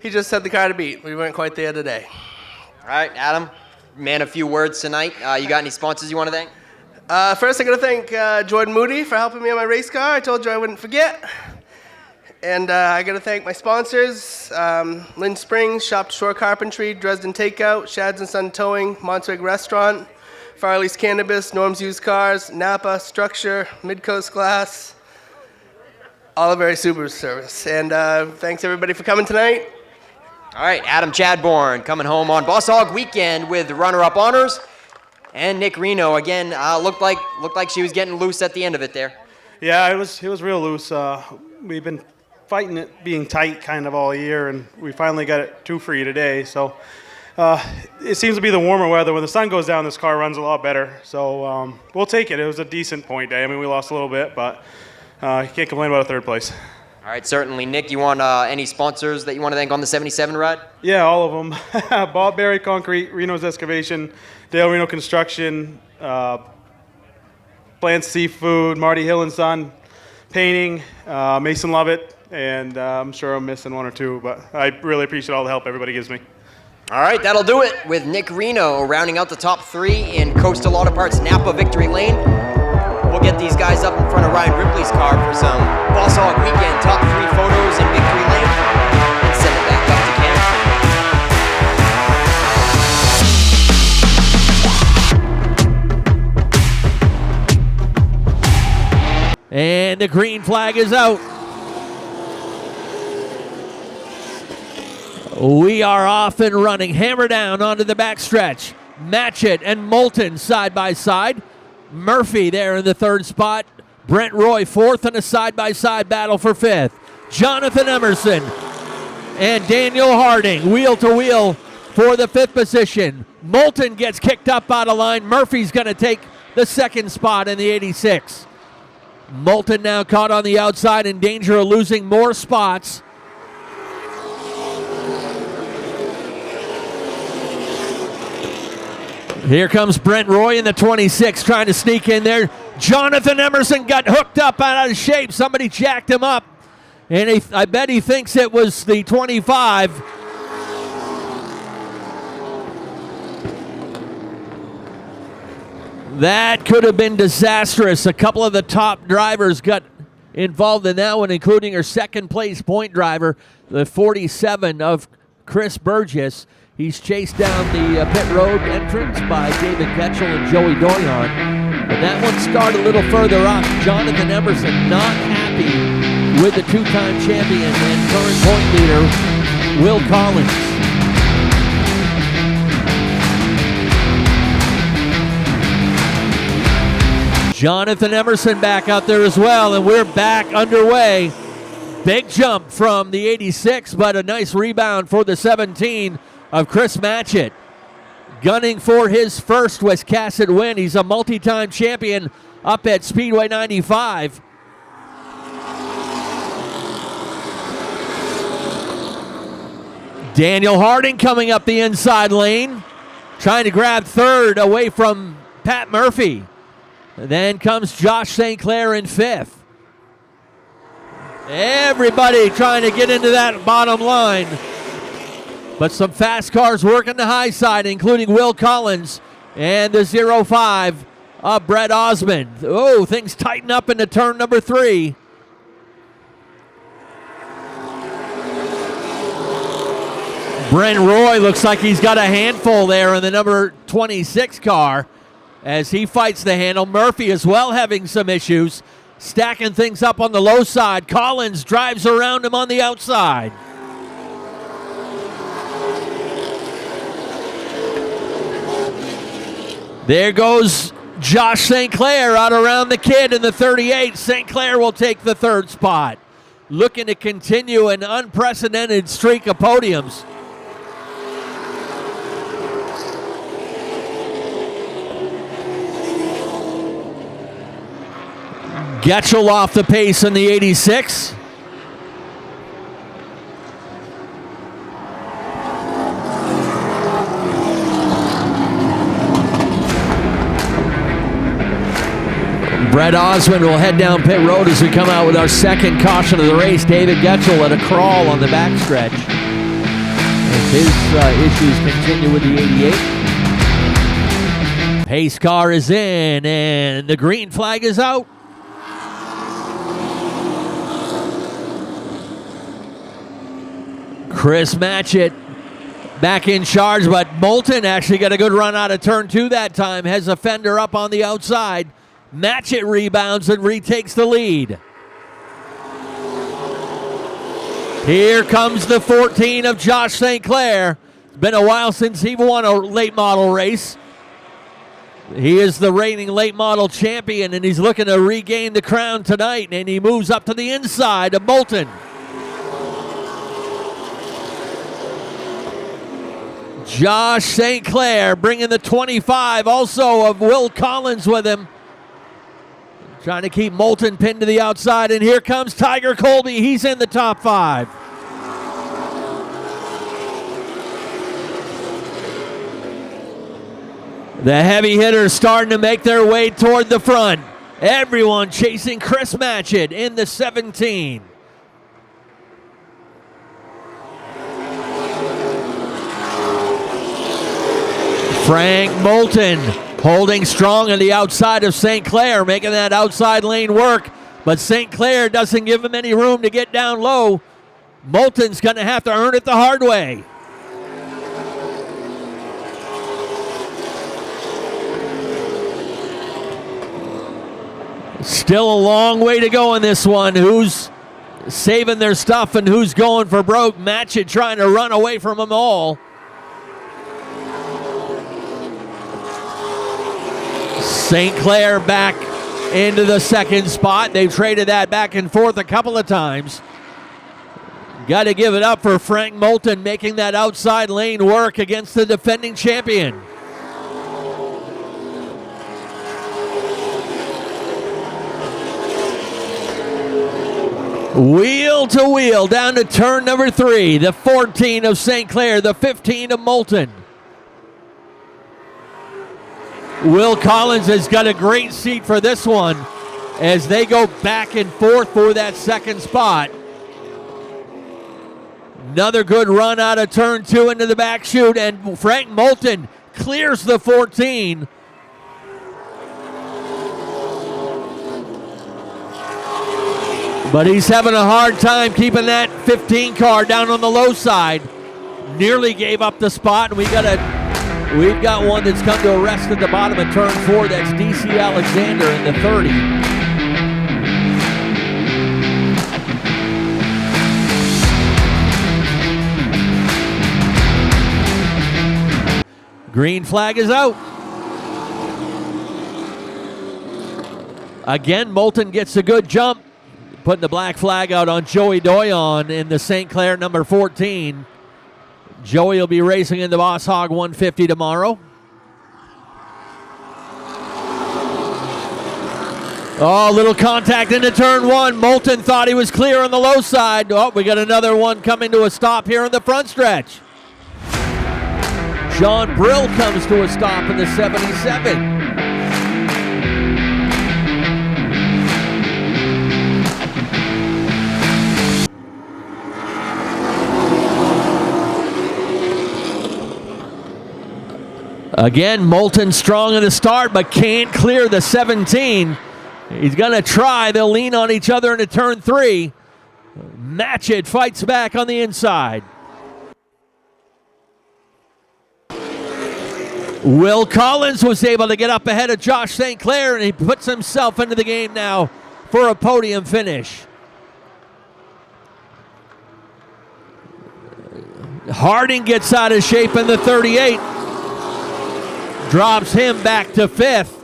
He just had the car to beat. We weren't quite there today. All right, Adam, man, a few words tonight. You got any sponsors you want to thank? First, I got to thank Jordan Moody for helping me on my race car. I told you I wouldn't forget. And I got to thank my sponsors, Lynn Springs, Shop Shore Carpentry, Dresden Takeout, Shads & Son Towing, Montswig Restaurant, Farley's Cannabis, Norm's Used Cars, Napa, Structure, Midcoast Glass, Olivery Subaru Service. And thanks everybody for coming tonight. All right, Adam Chadbourne coming home on Boss Hogg weekend with runner-up honors. And Nick Reno, again, looked like she was getting loose at the end of it there. Yeah, it was real loose. We've been fighting it being tight kind of all year, and we finally got it too free today. So it seems to be the warmer weather. When the sun goes down, this car runs a lot better. So we'll take it. It was a decent point day. I mean, we lost a little bit, but you can't complain about a third place. All right, certainly. Nick, you want any sponsors that you want to thank on the 77 ride? Yeah, all of them. Bob Berry Concrete, Reno's Excavation, Dale Reno Construction, Bland's Seafood, Marty Hill and Son Painting, Mason Lovett, and I'm sure I'm missing one or two, but I really appreciate all the help everybody gives me. All right, that'll do it with Nick Reno rounding out the top three in Coastal Auto Parts Napa Victory Lane. We'll get these guys up in front of Ryan Ripley's car for some Boss Hogg weekend top three photos in Victory Lane and send it back up to Ken. And the green flag is out. We are off and running. Hammer down onto the backstretch. Matchett and Moulton side by side. Murphy there in the third spot. Brent Roy fourth in a side-by-side battle for fifth. Jonathan Emerson and Daniel Harding wheel to wheel for the fifth position. Moulton gets kicked up out of line. Murphy's going to take the second spot in the 86. Moulton now caught on the outside, in danger of losing more spots. Here comes Brent Roy in the 26, trying to sneak in there. Jonathan Emerson got hooked up out of shape. Somebody jacked him up, and I bet he thinks it was the 25. That could have been disastrous. A couple of the top drivers got involved in that one, including her second place point driver, the 47 of Chris Burgess. He's chased down the pit road entrance by David Getchell and Joey Doyon. But that one started a little further up. Jonathan Emerson not happy with the two-time champion and current point leader, Will Collins. Jonathan Emerson back out there as well, and we're back underway. Big jump from the 86, but a nice rebound for the 17 of Chris Matchett. Gunning for his first Wiscasset win. He's a multi-time champion up at Speedway 95. Daniel Harding coming up the inside lane, trying to grab third away from Pat Murphy. Then comes Josh St. Clair in fifth. Everybody trying to get into that bottom line. But some fast cars working the high side, including Will Collins and the 05 of Brett Osmond. Oh, things tighten up into turn number 3. Brent Roy looks like he's got a handful there in the number 26 car as he fights the handle. Murphy as well having some issues, stacking things up on the low side. Collins drives around him on the outside. There goes Josh St. Clair out around the kid in the 38. St. Clair will take the third spot. Looking to continue an unprecedented streak of podiums. Getchell off the pace in the 86. Brett Osmond will head down pit road as we come out with our second caution of the race. David Getchell at a crawl on the backstretch. As his issues continue with the 88. Pace car is in, and the green flag is out. Chris Matchett back in charge, but Moulton actually got a good run out of turn 2 that time. Has a fender up on the outside. Matchett rebounds and retakes the lead. Here comes the 14 of Josh St. Clair. It's been a while since he won a late model race. He is the reigning late model champion, and he's looking to regain the crown tonight, and he moves up to the inside of Moulton. Josh St. Clair bringing the 25, also of Will Collins with him. Trying to keep Moulton pinned to the outside, and here comes Tiger Colby. He's in the top 5. The heavy hitters starting to make their way toward the front. Everyone chasing Chris Matchett in the 17. Frank Moulton holding strong on the outside of St. Clair, making that outside lane work, but St. Clair doesn't give him any room to get down low. Moulton's going to have to earn it the hard way. Still a long way to go in this one. Who's saving their stuff and who's going for broke? Matchett trying to run away from them all. St. Clair back into the second spot. They've traded that back and forth a couple of times. Got to give it up for Frank Moulton making that outside lane work against the defending champion. Wheel to wheel down to turn number 3. The 14 of St. Clair, the 15 of Moulton. Will Collins has got a great seat for this one as they go back and forth for that second spot. Another good run out of turn 2 into the back chute, and Frank Moulton clears the 14. But he's having a hard time keeping that 15 car down on the low side. Nearly gave up the spot, and we've got one that's come to a rest at the bottom of turn 4. That's DC Alexander in the 30. Green flag is out. Again, Moulton gets a good jump, putting the black flag out on Joey Doyon in the St. Clair number 14. Joey will be racing in the Boss Hogg 150 tomorrow. Oh, little contact into turn 1. Moulton thought he was clear on the low side. Oh, we got another one coming to a stop here in the front stretch. John Brill comes to a stop in the 77. Again, Moulton strong in the start, but can't clear the 17. He's going to try. They'll lean on each other into turn 3. Matchett fights back on the inside. Will Collins was able to get up ahead of Josh St. Clair, and he puts himself into the game now for a podium finish. Harding gets out of shape in the 38. Drops him back to 5th.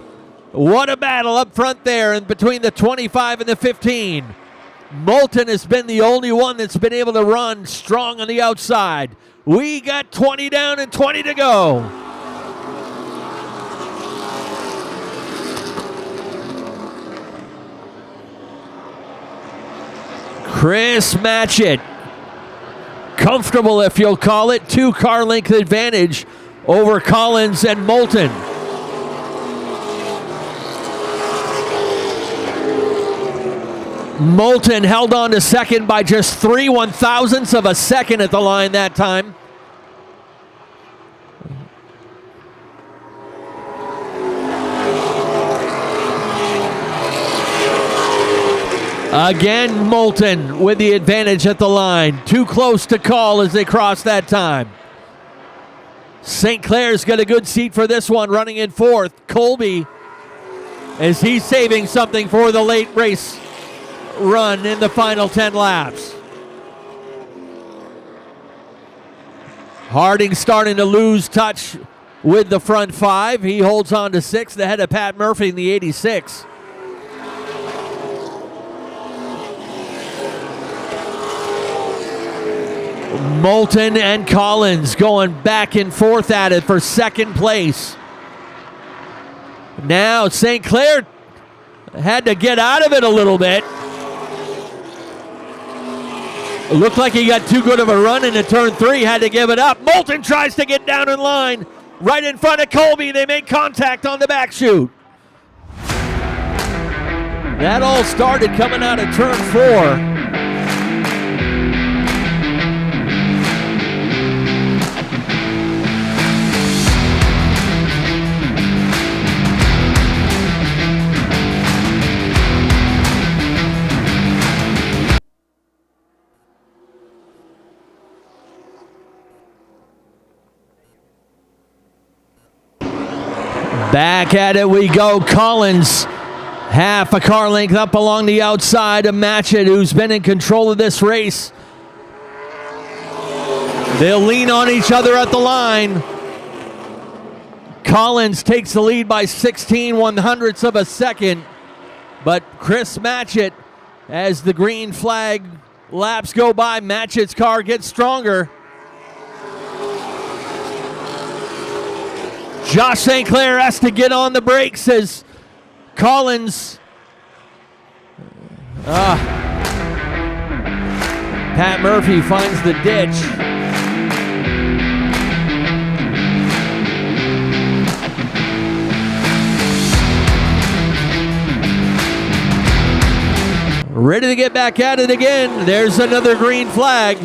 What a battle up front there and between the 25 and the 15. Moulton has been the only one that's been able to run strong on the outside. We got 20 down and 20 to go. Chris Matchett, comfortable if you'll call it, 2 car length advantage over Collins and Moulton. Moulton held on to second by just 3 1/1000ths of a second at the line that time. Again, Moulton with the advantage at the line. Too close to call as they cross that time. St. Clair's got a good seat for this one, running in 4th. Colby, as he's saving something for the late race run in the final 10 laps. Harding starting to lose touch with the front 5. He holds on to 6th ahead of Pat Murphy in the 86. Moulton and Collins going back and forth at it for second place. Now St. Clair had to get out of it a little bit. It looked like he got too good of a run into turn 3, had to give it up. Moulton tries to get down in line. Right in front of Colby, they make contact on the back chute. That all started coming out of turn 4. Back at it we go. Collins, half a car length up along the outside of Matchett, who's been in control of this race. They'll lean on each other at the line. Collins takes the lead by 16 1/100ths of a second. But Chris Matchett, as the green flag laps go by, Matchett's car gets stronger. Josh St. Clair has to get on the brakes as Pat Murphy finds the ditch. Ready to get back at it again. There's another green flag.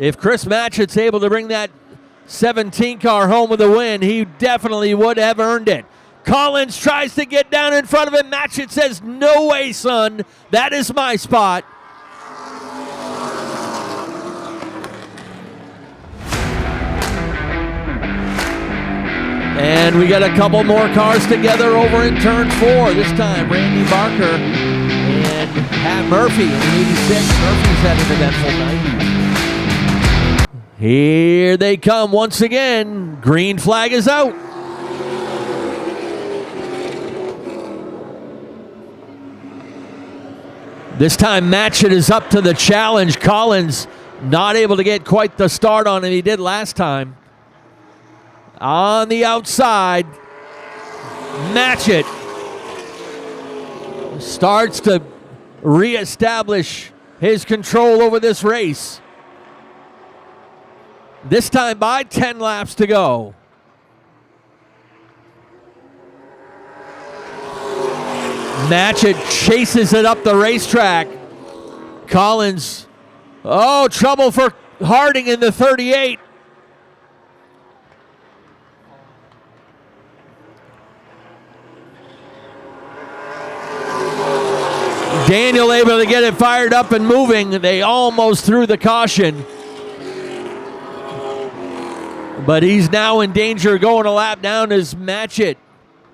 If Chris Matchett's able to bring that 17 car home with a win, he definitely would have earned it. Collins tries to get down in front of him. Matchett says, no way, son. That is my spot. And we got a couple more cars together over in turn 4. This time, Randy Barker and Pat Murphy in the 86. Murphy's had an eventful night. Here they come once again. Green flag is out. This time Matchett is up to the challenge. Collins not able to get quite the start on him he did last time. On the outside, Matchett starts to reestablish his control over this race. This time by 10 laps to go. Matchett chases it up the racetrack. Collins, oh, trouble for Harding in the 38. Daniel able to get it fired up and moving. They almost threw the caution. But he's now in danger of going a lap down as Matchett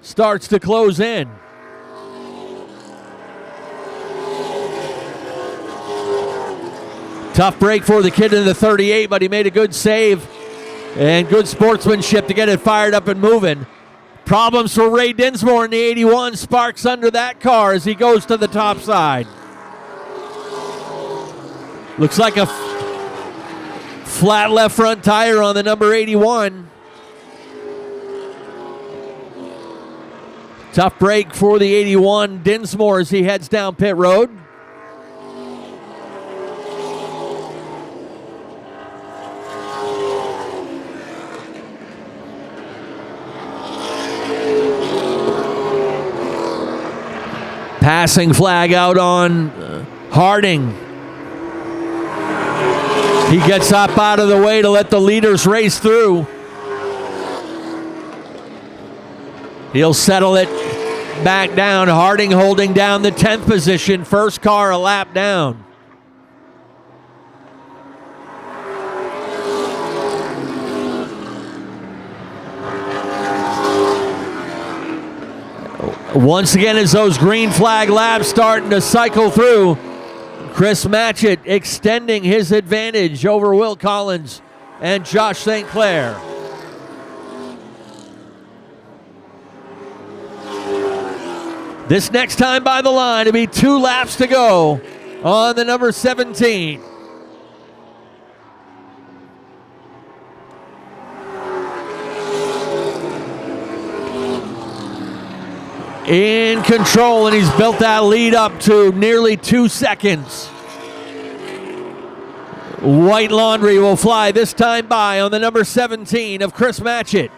starts to close in. Tough break for the kid in the 38, but he made a good save and good sportsmanship to get it fired up and moving. Problems for Ray Dinsmore in the 81. Sparks under that car as he goes to the top side. Looks like a flat left front tire on the number 81. Tough break for the 81 Dinsmore as he heads down pit road. Passing flag out on Harding. He gets up out of the way to let the leaders race through. He'll settle it back down. Harding holding down the 10th position. First car a lap down. Once again, as those green flag laps starting to cycle through, Chris Matchett extending his advantage over Will Collins and Josh St. Clair. This next time by the line, it'll be 2 laps to go on the number 17. In control, and he's built that lead up to nearly 2 seconds. White laundry will fly this time by on the number 17 of Chris Matchett.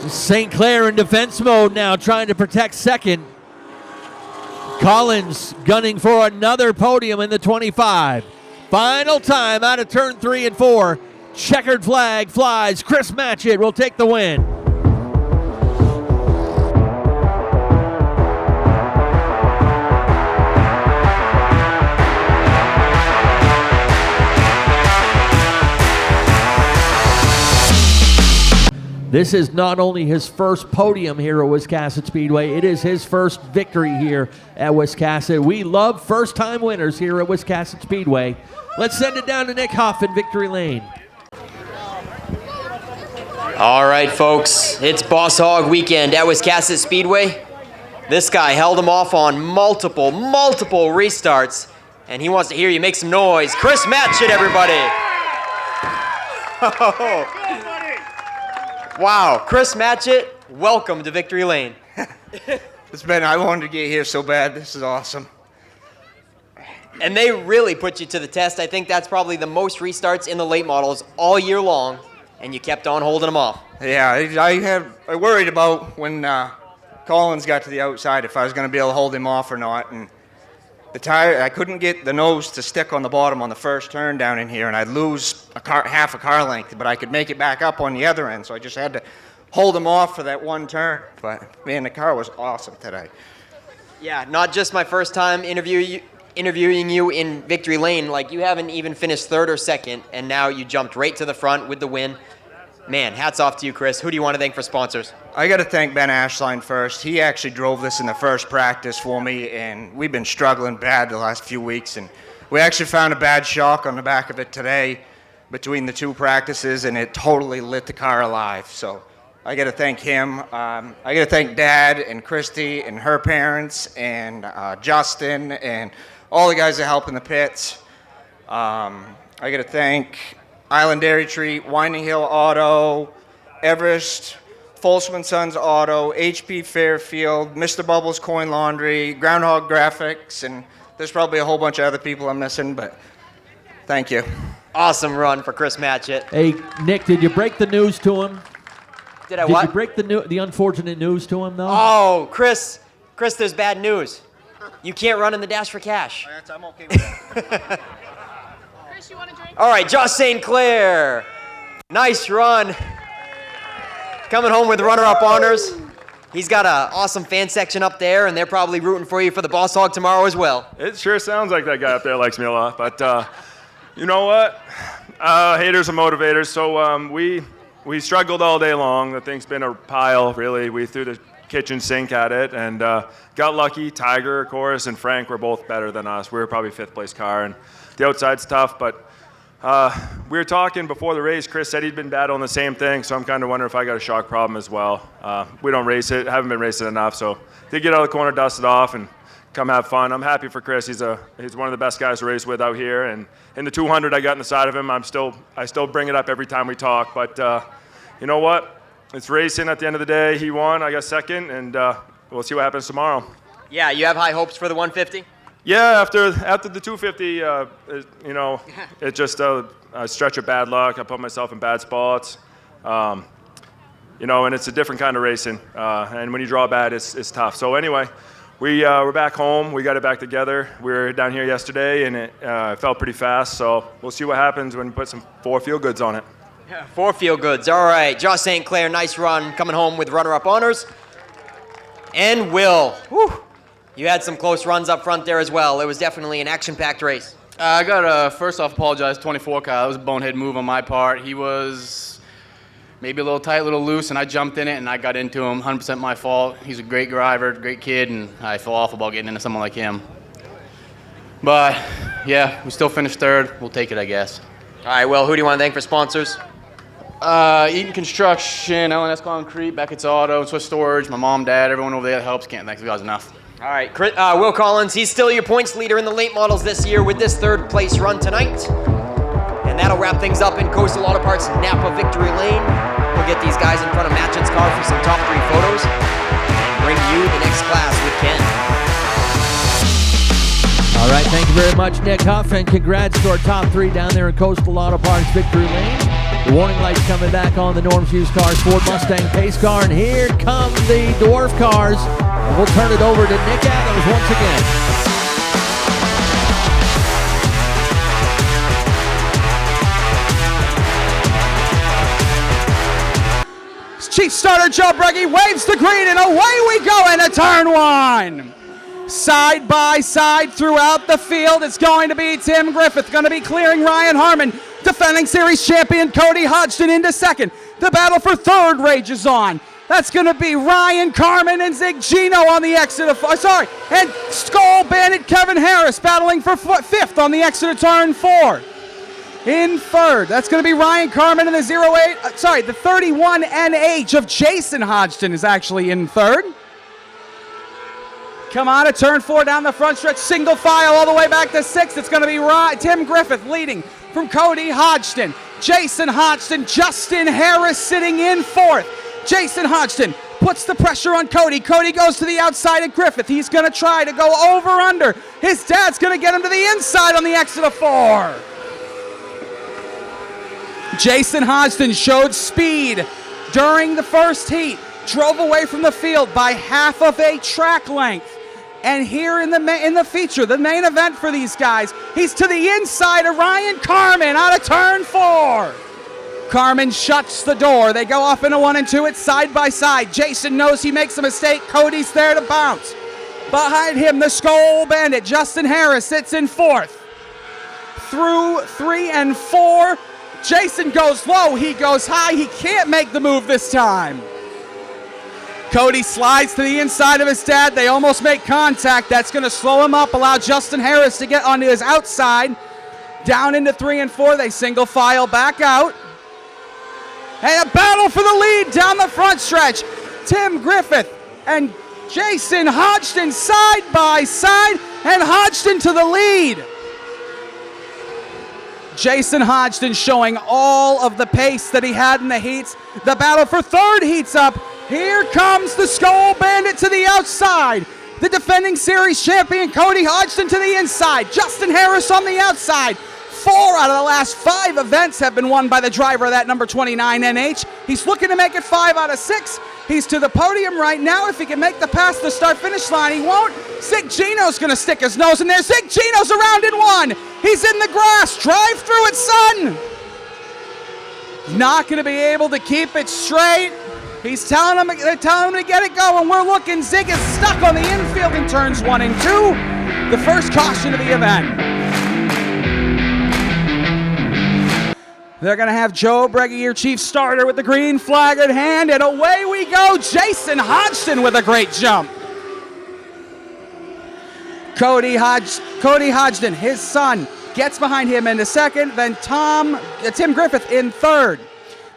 St. Clair in defense mode now, trying to protect second. Collins gunning for another podium in the 25. Final time out of turn 3 and 4. Checkered flag flies. Chris Matchett will take the win. This is not only his first podium here at Wiscasset Speedway, it is his first victory here at Wiscasset. We love first-time winners here at Wiscasset Speedway. Let's send it down to Nick Huff in Victory Lane. All right, folks, it's Boss Hogg weekend at Wiscasset Speedway. This guy held him off on multiple restarts, and he wants to hear you make some noise. Chris Matchett, everybody. Wow, Chris Matchett, welcome to Victory Lane. I wanted to get here so bad. This is awesome. And they really put you to the test. I think that's probably the most restarts in the late models all year long, and you kept on holding them off. Yeah, I worried about when Collins got to the outside if I was going to be able to hold him off or not. And the tire, I couldn't get the nose to stick on the bottom on the first turn down in here, and I'd lose half a car length, but I could make it back up on the other end, so I just had to hold him off for that one turn. But, man, the car was awesome today. Yeah, not just my first time interviewing you in victory lane. Like, you haven't even finished third or second, and now you jumped right to the front with the win. Man, hats off to you, Chris. Who do you want to thank for sponsors? I got to thank Ben Ashline first. He actually drove this in the first practice for me, and we've been struggling bad the last few weeks. And we actually found a bad shock on the back of it today between the two practices, and it totally lit the car alive. So I got to thank him. I got to thank Dad and Christy and her parents and Justin and all the guys that help in the pits. I got to thank Island Dairy Treat, Winding Hill Auto, Everest, Folsman Sons Auto, HP Fairfield, Mr. Bubbles Coin Laundry, Groundhog Graphics, and there's probably a whole bunch of other people I'm missing, but thank you. Awesome run for Chris Matchett. Hey, Nick, did you break the news to him? Did what? Did you break the unfortunate news to him, though? Oh, Chris, there's bad news. You can't run in the Dash for Cash. I'm okay with that. Chris, you want a drink? All right, Josh St. Clair. Nice run. Coming home with runner-up honors. He's got an awesome fan section up there, and they're probably rooting for you for the Boss Hogg tomorrow as well. It sure sounds like that guy up there likes me a lot. But you know what? Haters are motivators. So we struggled all day long. The thing's been a pile, really. We threw the kitchen sink at it and got lucky. Tiger, of course, and Frank were both better than us. We were probably fifth place car, and the outside's tough. But we were talking before the race. Chris said he'd been battling the same thing, so I'm kind of wondering if I got a shock problem as well. We don't race it, haven't been racing enough, so did get out of the corner, dust it off, and come have fun. I'm happy for Chris. He's one of the best guys to race with out here, and in the 200 I got in the side of him. I still bring it up every time we talk, but you know what? It's racing at the end of the day. He won, I got second, and we'll see what happens tomorrow. Yeah, you have high hopes for the 150? Yeah, after the 250, you know, it's just a stretch of bad luck. I put myself in bad spots, you know, and it's a different kind of racing. And when you draw bad, it's tough. So anyway, we're back home. We got it back together. We were down here yesterday, and it felt pretty fast. So we'll see what happens when we put some 4 feel goods on it. Yeah, 4 feel goods. All right, Josh St. Clair, nice run, coming home with runner-up honors. And Will, whew, you had some close runs up front there as well. It was definitely an action-packed race. I got to first off apologize, 24 car. That was a bonehead move on my part. He was maybe a little tight, a little loose, and I jumped in it and I got into him. 100% my fault. He's a great driver, great kid, and I feel awful about getting into someone like him. But yeah, we still finished third. We'll take it, I guess. All right, Will, who do you want to thank for sponsors? Eaton Construction, LNS Concrete, Beckett's Auto, Swiss Storage, my mom, dad, everyone over there that helps. Can't thank you guys enough. All right, Will Collins, he's still your points leader in the late models this year with this third place run tonight. And that'll wrap things up in Coastal Auto Parts Napa Victory Lane. We'll get these guys in front of Matchett's car for some top 3 photos and bring you the next class with Ken. All right, thank you very much, Nick Huff, and congrats to our top 3 down there in Coastal Auto Parts Victory Lane. The warning lights coming back on the Norm's Used Cars Ford Mustang pace car, and here come the Dwarf cars. And we'll turn it over to Nick Adams once again. Chief starter Joe Breggy waves the green, and away we go into turn 1. Side by side throughout the field, it's going to be Tim Griffith, going to be clearing Ryan Harmon. Defending series champion Cody Hodgson into second. The battle for third rages on. That's going to be Ryan Carmen and Zig Gino on the exit of, and Skull Bandit Kevin Harris battling for fifth on the exit of turn 4. In third, that's going to be Ryan Carmen and the 31 NH of Jason Hodgson is actually in third. Come on to turn 4 down the front stretch, single file all the way back to 6th. It's going to be Tim Griffith leading from Cody Hodgson. Jason Hodgson, Justin Harris sitting in 4th. Jason Hodgson puts the pressure on Cody. Cody goes to the outside of Griffith. He's going to try to go over under. His dad's going to get him to the inside on the exit of 4. Jason Hodgson showed speed during the first heat. Drove away from the field by half of a track length. And here in the feature, the main event for these guys, he's to the inside of Ryan Carmen out of turn 4. Carmen shuts the door. They go off into 1 and 2. It's side by side. Jason knows he makes a mistake. Cody's there to bounce. Behind him, the Skull Bandit, Justin Harris, sits in 4th. Through 3 and 4, Jason goes low. He goes high. He can't make the move this time. Cody slides to the inside of his dad. They almost make contact. That's going to slow him up, allow Justin Harris to get onto his outside. Down into 3 and 4. They single file back out. And a battle for the lead down the front stretch. Tim Griffith and Jason Hodgson side by side, and Hodgson to the lead. Jason Hodgson showing all of the pace that he had in the heats. The battle for 3rd heats up. Here comes the Skull Bandit to the outside. The defending series champion Cody Hodgson to the inside. Justin Harris on the outside. 4 out of the last 5 events have been won by the driver of that number 29 NH. He's looking to make it 5 out of 6. He's to the podium right now. If he can make the pass to the start-finish line, he won't. Zig Gino's going to stick his nose in there. Zig Gino's around in 1. He's in the grass. Drive through it, son. Not going to be able to keep it straight. They're telling him to get it going. We're looking. Zig is stuck on the infield in turns 1 and 2. The first caution of the event. They're going to have Joe Breggy, your chief starter, with the green flag at hand, and away we go. Jason Hodgson with a great jump. Cody Hodgson, his son, gets behind him into 2nd, then Tim Griffith in 3rd.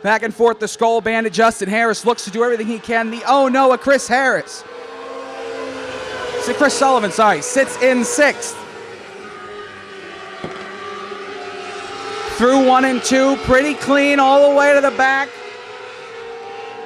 Back and forth, the Skull Bandit, Justin Harris, looks to do everything he can. The oh no, Chris Sullivan, sits in 6th. Through 1 and 2, pretty clean all the way to the back.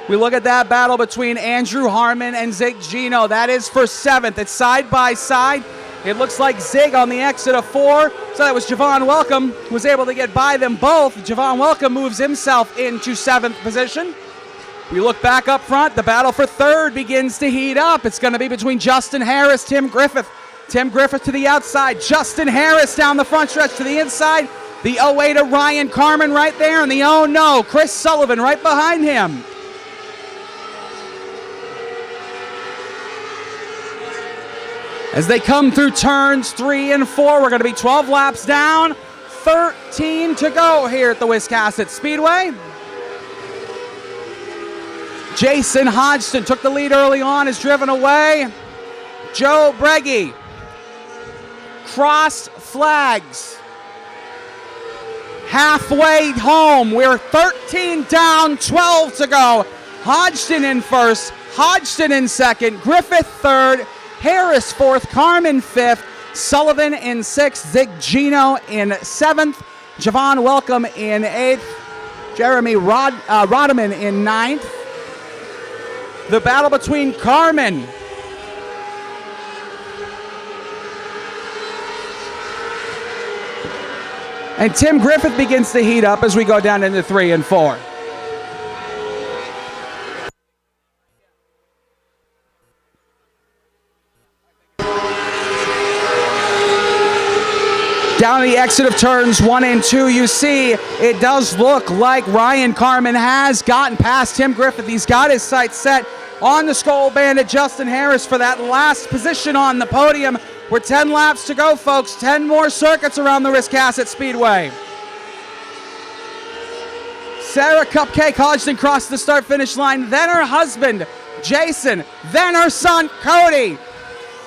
We look at that battle between Andrew Harmon and Zig Gino. That is for 7th. It's side by side. It looks like Zig on the exit of 4. So that was Javon Welcome, who was able to get by them both. Javon Welcome moves himself into 7th position. We look back up front. The battle for 3rd begins to heat up. It's going to be between Justin Harris, Tim Griffith. Tim Griffith to the outside. Justin Harris down the front stretch to the inside. The away to Ryan Carmen right there, and the oh no, Chris Sullivan right behind him. As they come through turns 3 and 4, we're going to be 12 laps down, 13 to go here at the Wiscasset Speedway. Jason Hodgson took the lead early on, is driven away. Joe Breggy, cross flags. Halfway home, we're 13 down, 12 to go. Hodgson in 1st, Hodgson in 2nd, Griffith 3rd, Harris 4th, Carmen 5th, Sullivan in 6th, Zig Gino in 7th, Javon Welcome in 8th, Jeremy Rodeman in 9th. The battle between Carmen and Tim Griffith begins to heat up as we go down into 3 and 4. Down the exit of turns 1 and 2, you see it does look like Ryan Carmen has gotten past Tim Griffith. He's got his sights set on the Skull Bandit, Justin Harris, for that last position on the podium. We're 10 laps to go, folks. 10 more circuits around the Wiscasset Speedway. Sarah Cupcake Hodgson crossed the start-finish line, then her husband, Jason, then her son, Cody.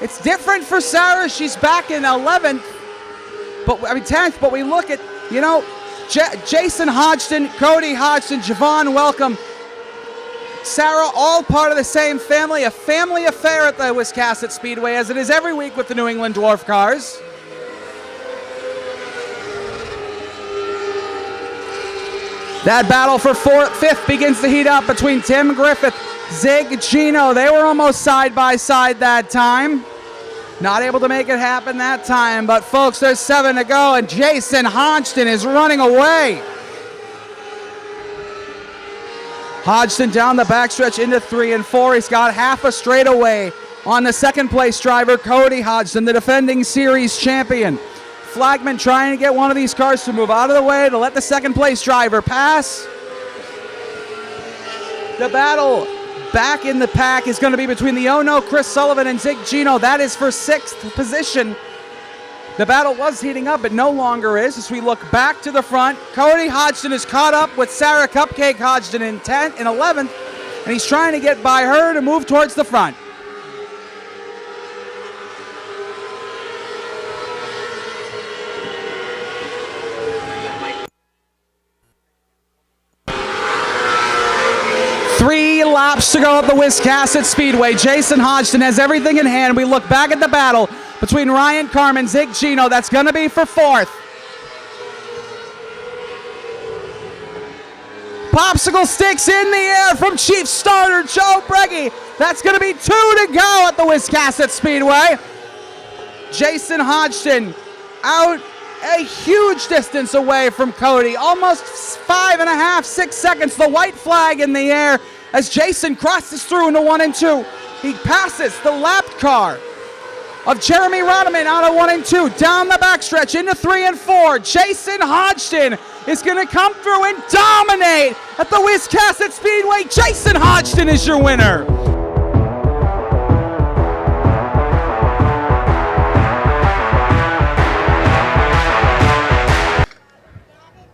It's different for Sarah. She's back in 11th, 10th, but we look at, Jason Hodgson, Cody Hodgson, Javon Welcome, Sarah, all part of the same family, a family affair at the Wiscasset Speedway, as it is every week with the New England Dwarf cars. That battle for 5th begins to heat up between Tim Griffith Zig Gino, they were almost side by side that time. Not able to make it happen that time, but folks, there's 7 to go, and Jason Hodgson is running away. Hodgson down the backstretch into 3 and 4. He's got half a straightaway on the second place driver, Cody Hodgson, the defending series champion. Flagman trying to get one of these cars to move out of the way to let the second place driver pass. The battle back in the pack is going to be between the Ono, Chris Sullivan, and Zig Gino. That is for 6th position. The battle was heating up, but no longer is. As we look back to the front, Cody Hodgson is caught up with Sarah Cupcake Hodgson in 11th, and he's trying to get by her to move towards the front. Three laps to go at the Wiscasset Speedway. Jason Hodgson has everything in hand. We look back at the battle between Ryan Carmen, Zig Gino. That's going to be for 4th. Popsicle sticks in the air from Chief Starter Joe Breggy. That's going to be 2 to go at the Wiscasset Speedway. Jason Hodgson out a huge distance away from Cody, almost 5.5, 6 seconds. The white flag in the air as Jason crosses through into 1 and 2. He passes the lapped car of Jeremy Rodeman out of 1 and 2, down the backstretch into 3 and 4. Jason Hodgson is going to come through and dominate at the Wiscasset Speedway. Jason Hodgson is your winner.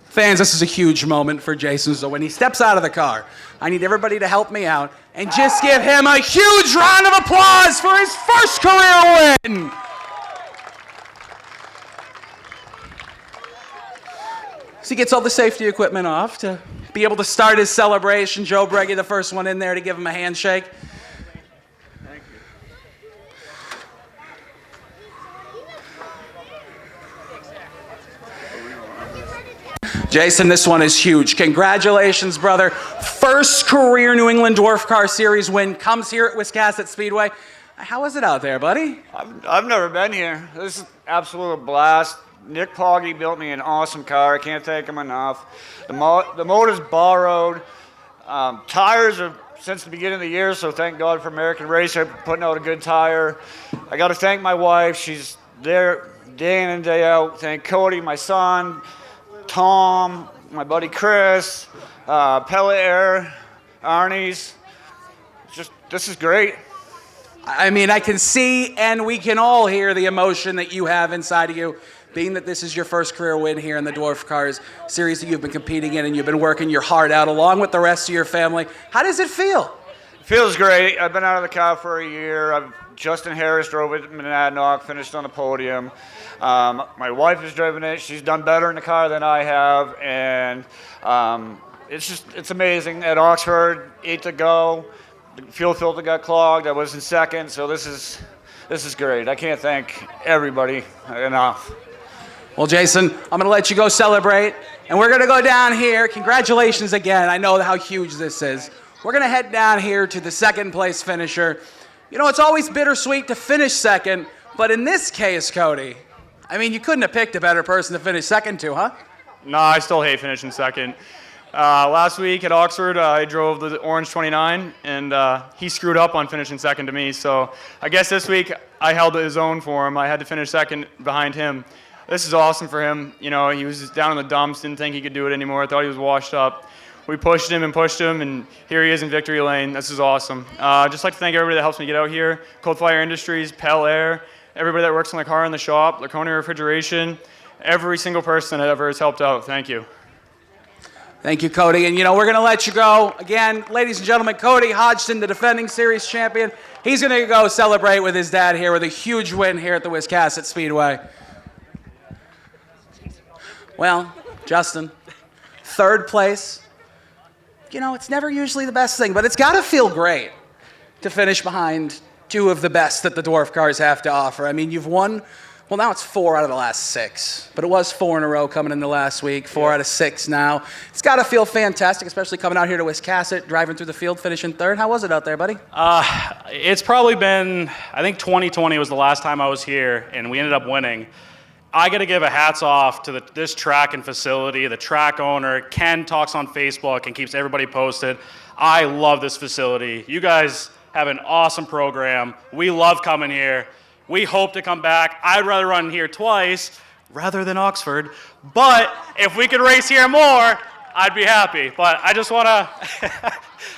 Fans, this is a huge moment for Jason. So when he steps out of the car, I need everybody to help me out and just give him a huge round of applause for his first career win. So he gets all the safety equipment off to be able to start his celebration. Joe Breggy, the first one in there to give him a handshake. Jason, this one is huge. Congratulations, brother. First career New England Dwarf Car Series win comes here at Wiscasset Speedway. How is it out there, buddy? I've never been here. This is absolute blast. Nick Poggy built me an awesome car. I can't thank him enough. The motor's borrowed. Tires are since the beginning of the year, so thank God for American Racer putting out a good tire. I got to thank my wife. She's there day in and day out. Thank Cody, my son, Tom, my buddy Chris, Pellier, Arnie's. This is great. I mean, I can see and we can all hear the emotion that you have inside of you, being that this is your first career win here in the Dwarf Cars series that you've been competing in and you've been working your heart out along with the rest of your family. How does it feel? It feels great. I've been out of the car for a year. Justin Harris drove it in Monadnock, finished on the podium. My wife has driven it. She's done better in the car than I have, and it's amazing. At Oxford, 8 to go. The fuel filter got clogged. I was in second, so this is great. I can't thank everybody enough. Well, Jason, I'm going to let you go celebrate, and we're going to go down here. Congratulations again. I know how huge this is. We're going to head down here to the second place finisher. You know, it's always bittersweet to finish second, but in this case, Cody, I mean, you couldn't have picked a better person to finish second to, huh? No, I still hate finishing second. Last week at Oxford, I drove the Orange 29, and he screwed up on finishing second to me. So I guess this week I held his own for him. I had to finish second behind him. This is awesome for him. You know, he was down in the dumps, didn't think he could do it anymore. I thought he was washed up. We pushed him, and here he is in victory lane. This is awesome. Just like to thank everybody that helps me get out here. Cold Fire Industries, Pell Air, everybody that works on the car in the shop, Laconia Refrigeration, every single person that ever has helped out. Thank you. Thank you, Cody. And, you know, we're going to let you go. Again, ladies and gentlemen, Cody Hodgson, the defending series champion. He's going to go celebrate with his dad here with a huge win here at the Wiscasset Speedway. Well, Justin, third place. You know, it's never usually the best thing, but it's got to feel great to finish behind two of the best that the Dwarf Cars have to offer. I mean, you've won Well, now it's 4 out of the last 6, but it was 4 in a row coming into last week, 4 out of 6 now. It's got to feel fantastic, especially coming out here to Wiscasset, driving through the field, finishing 3rd. How was it out there, buddy? It's probably been, I think 2020 was the last time I was here, and we ended up winning. I got to give a hats off to this track and facility, the track owner. Ken talks on Facebook and keeps everybody posted. I love this facility. You guys have an awesome program. We love coming here. We hope to come back. I'd rather run here twice rather than Oxford. But if we could race here more, I'd be happy. But I just want to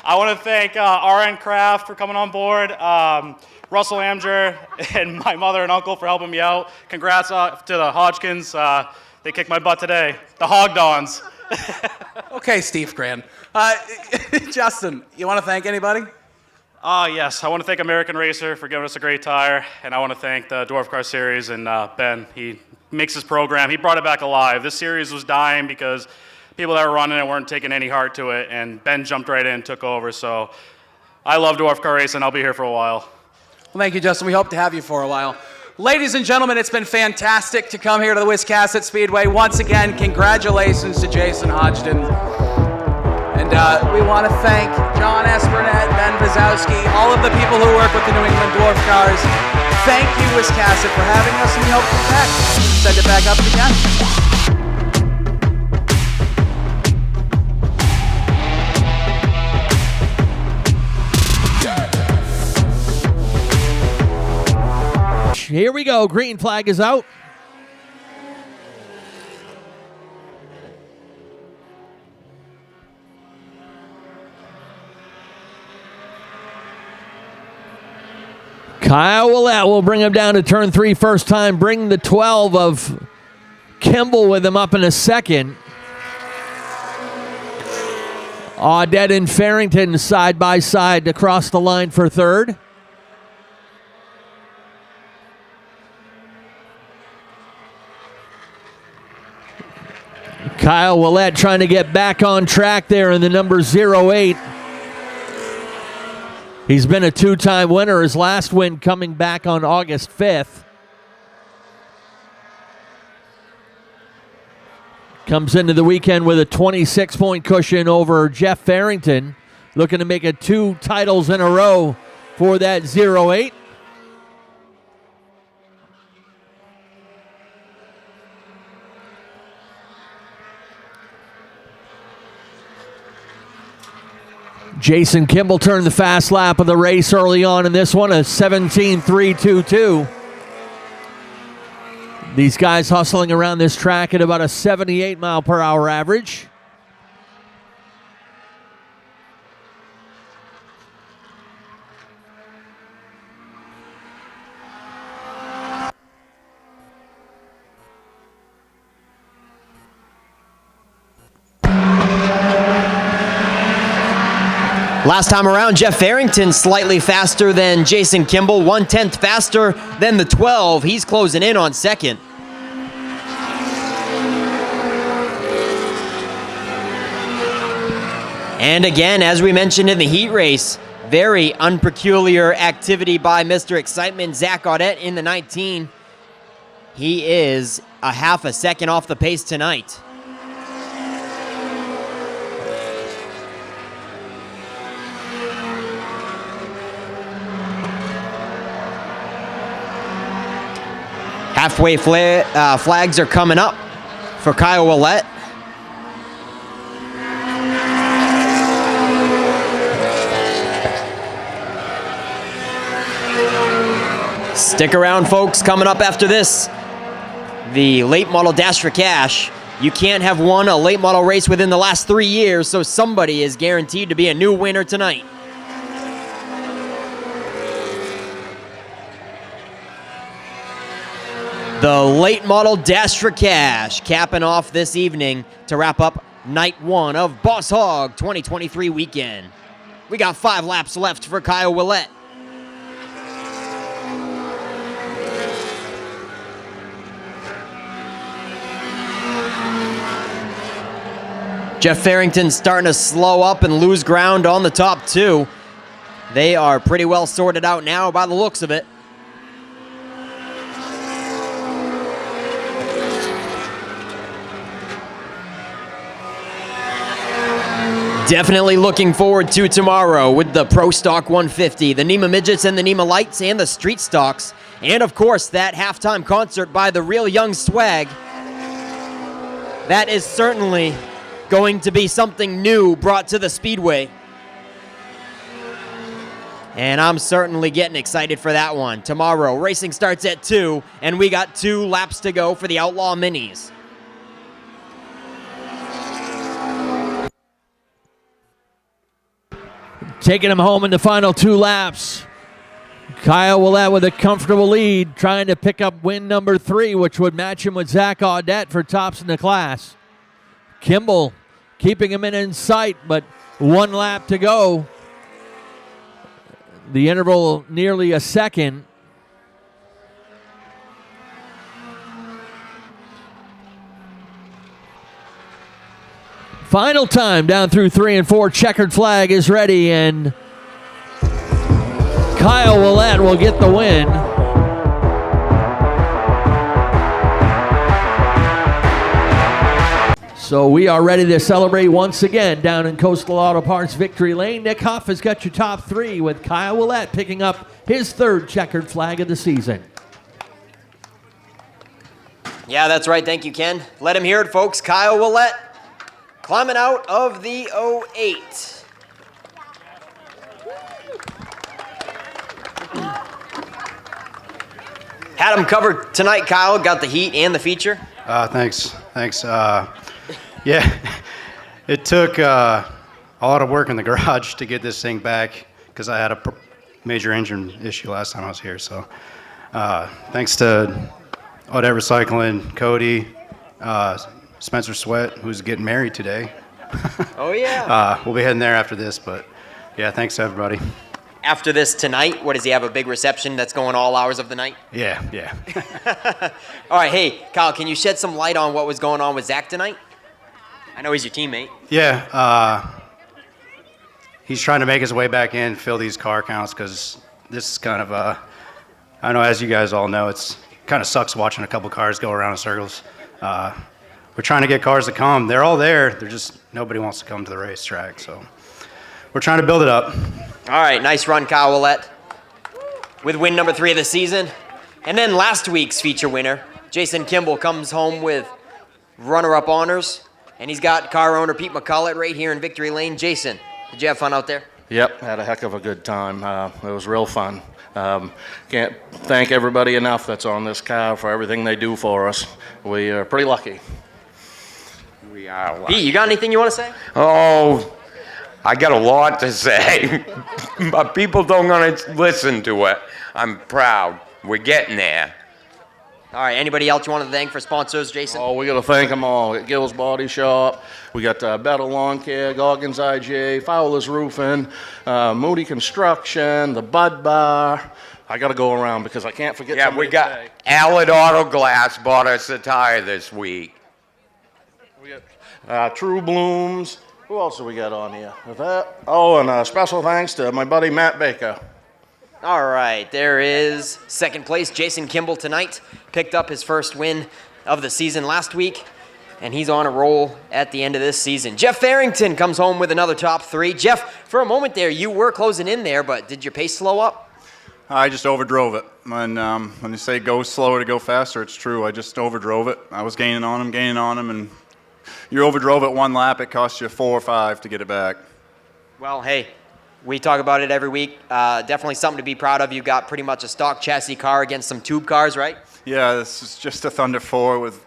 I want to thank RN Craft for coming on board, Russell Amger, and my mother and uncle for helping me out. Congrats to the Hodgkins. They kicked my butt today. The Hog Dons. Okay, Steve Grand. Justin, you want to thank anybody? Yes, I want to thank American Racer for giving us a great tire, and I want to thank the Dwarf Car Series and Ben. He makes this program. He brought it back alive. This series was dying because people that were running it weren't taking any heart to it, and Ben jumped right in and took over. So I love Dwarf Car Racing. I'll be here for a while. Well, thank you, Justin. We hope to have you for a while. Ladies and gentlemen, it's been fantastic to come here to the Wiscasset Speedway. Once again, congratulations to Jason Hodgson. And we want to thank John Espernette, Ben Wazowski, all of the people who work with the New England Dwarf Cars. Thank you, Wiscasset, for having us, and we hope to be back. Send it back up again. Here we go. Green flag is out. Kyle Willett will bring him down to turn 3 first time. Bring the 12 of Kimball with him up in a second. Audette and Farrington side by side across the line for 3rd. Kyle Willett trying to get back on track there in the number 08. He's been a 2-time winner, his last win coming back on August 5th. Comes into the weekend with a 26-point cushion over Jeff Farrington, looking to make it 2 titles in a row for that 08. Jason Kimball turned the fast lap of the race early on in this one, a 17.322. These guys hustling around this track at about a 78 mile per hour average. Last time around, Jeff Farrington slightly faster than Jason Kimball, 1/10 faster than the 12. He's closing in on second. And again, as we mentioned in the heat race, very unpeculiar activity by Mr. Excitement, Zach Audette in the 19. He is a half a second off the pace tonight. Halfway flags are coming up for Kyle Willett. Stick around, folks. Coming up after this, the late model Dash for Cash. You can't have won a late model race within the last 3 years, so somebody is guaranteed to be a new winner tonight. The late model Dash for Cash capping off this evening to wrap up night 1 of Boss Hogg 2023 weekend. We got 5 laps left for Kyle Willett. Jeff Farrington starting to slow up and lose ground on the top 2. They are pretty well sorted out now by the looks of it. Definitely looking forward to tomorrow with the Pro Stock 150, the NEMA Midgets and the NEMA Lights and the Street Stocks. And of course, that halftime concert by the Real Young Swag. That is certainly going to be something new brought to the Speedway. And I'm certainly getting excited for that one. Tomorrow, racing starts at 2, and we got 2 laps to go for the Outlaw Minis. Taking him home in the final 2 laps. Kyle Willett with a comfortable lead, trying to pick up win number 3, which would match him with Zach Audette for tops in the class. Kimball keeping him in sight, but 1 lap to go. The interval nearly a second. Final time down through 3 and 4. Checkered flag is ready, and Kyle Willett will get the win. So we are ready to celebrate once again down in Coastal Auto Parts Victory Lane. Nick Huff has got your top 3 with Kyle Willett picking up his 3rd checkered flag of the season. Yeah, that's right. Thank you, Ken. Let him hear it, folks. Kyle Willett climbing out of the 08. Had him covered tonight, Kyle. Got the heat and the feature. Thanks. Yeah, it took a lot of work in the garage to get this thing back because I had a major engine issue last time I was here. So thanks to Odette Recycling, Cody, Spencer Sweat, who's getting married today. Oh, yeah. We'll be heading there after this, but yeah, thanks to everybody. After this tonight, what does he have, a big reception that's going all hours of the night? Yeah. All right, hey, Kyle, can you shed some light on what was going on with Zach tonight? I know he's your teammate. Yeah, he's trying to make his way back in, fill these car counts, because this is kind of, I know as you guys all know, it's kind of sucks watching a couple cars go around in circles. We're trying to get cars to come. They're all there. They're just, nobody wants to come to the racetrack. So we're trying to build it up. All right, nice run, Kyle Willett, with win number 3 of the season. And then last week's feature winner, Jason Kimball, comes home with runner-up honors. And he's got car owner Pete McCullough right here in Victory Lane. Jason, did you have fun out there? Yep, had a heck of a good time. It was real fun. Can't thank everybody enough that's on this car for everything they do for us. We are pretty lucky. We are lucky. Pete, you got anything you want to say? Oh, I got a lot to say, but people don't want to listen to it. I'm proud. We're getting there. All right, anybody else you want to thank for sponsors, Jason? Oh, we got to thank them all. We got Gill's Body Shop. We got Better Lawn Care, Goggins IJ, Fowler's Roofing, Moody Construction, the Bud Bar. I got to go around because I can't forget Yeah, we got Allied Auto Glass bought us a tire this week. We got True Blooms. Who else do we got on here? Oh, and special thanks to my buddy Matt Baker. All right, there is second place. Jason Kimball tonight picked up his first win of the season last week, and he's on a roll at the end of this season. Jeff Farrington comes home with another top 3. Jeff, for a moment there, you were closing in there, but did your pace slow up? I just overdrove it. When you say go slower to go faster, it's true. I just overdrove it. I was gaining on him, and you overdrove it 1 lap. It cost you 4 or 5 to get it back. Well, hey, we talk about it every week. Definitely something to be proud of. You got pretty much a stock chassis car against some tube cars, right? Yeah, this is just a Thunder 4 with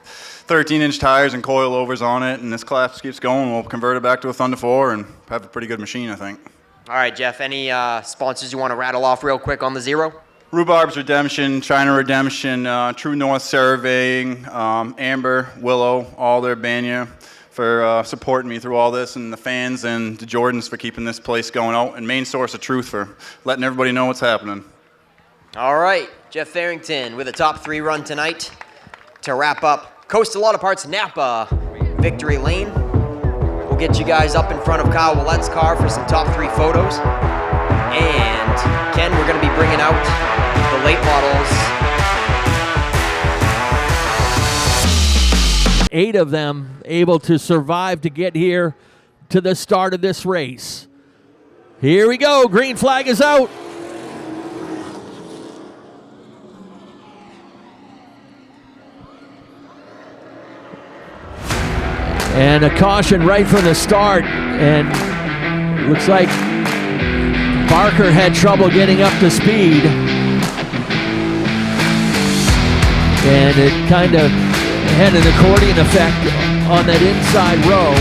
13-inch tires and coilovers on it, and this class keeps going. We'll convert it back to a Thunder 4 and have a pretty good machine, I think. All right, Jeff, any sponsors you want to rattle off real quick on the zero? Rhubarb's Redemption, China Redemption, True North Surveying, Amber, Willow, all their Banya for supporting me through all this, and the fans and the Jordans for keeping this place going out, and Main Source of Truth for letting everybody know what's happening. All right, Jeff Farrington with a top 3 run tonight to wrap up Coastal Auto Parts Napa Victory Lane. We'll get you guys up in front of Kyle Willett's car for some top 3 photos. And Ken, we're going to be bringing out the late models. 8 of them able to survive to get here to the start of this race. Here we go. Green flag is out. And a caution right from the start. And looks like Barker had trouble getting up to speed. And it kind of had an accordion effect on that inside row.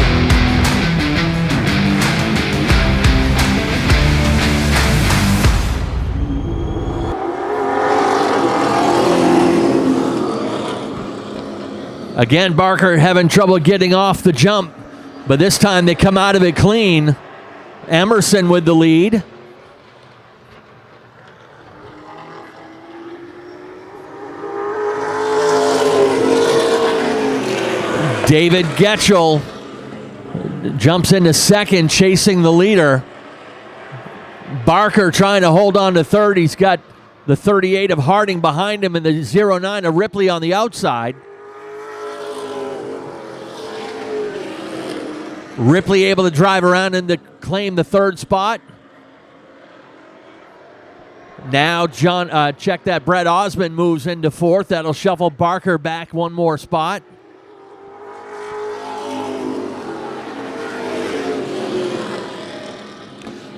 Again, Barker having trouble getting off the jump, but this time they come out of it clean. Emerson with the lead. David Getchell jumps into second, chasing the leader. Barker trying to hold on to third. He's got the 38 of Harding behind him and the 09 of Ripley on the outside. Ripley able to drive around and to claim the third spot. Now check that. Brett Osmond moves into fourth. That'll shuffle Barker back one more spot.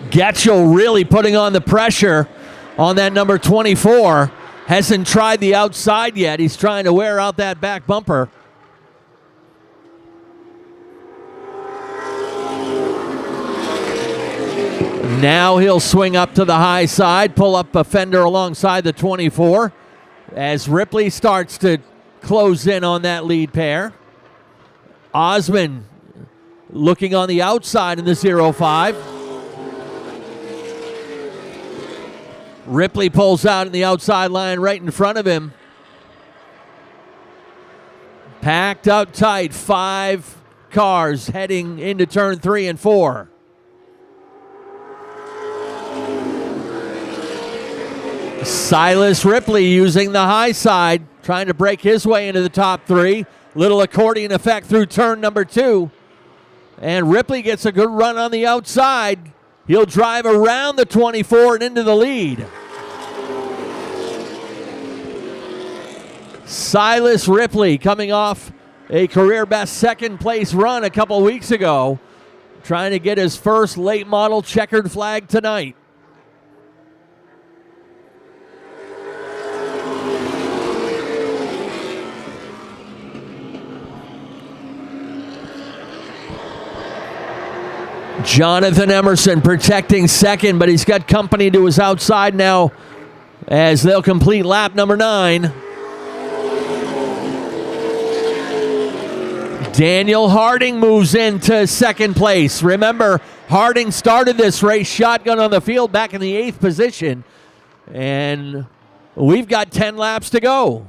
Getchell really putting on the pressure on that number 24. Hasn't tried the outside yet. He's trying to wear out that back bumper. Now he'll swing up to the high side, pull up a fender alongside the 24 as Ripley starts to close in on that lead pair. Osmond looking on the outside in the 05. Ripley pulls out in the outside line right in front of him. Packed up tight, 5 cars heading into turn 3 and 4. Silas Ripley using the high side, trying to break his way into the top 3. Little accordion effect through turn number 2. And Ripley gets a good run on the outside. He'll drive around the 24 and into the lead. Silas Ripley coming off a career best second place run a couple weeks ago, trying to get his first late model checkered flag tonight. Jonathan Emerson protecting second, but he's got company to his outside now as they'll complete lap number 9. Daniel Harding moves into second place. Remember, Harding started this race shotgun on the field back in the 8th position, and we've got 10 laps to go.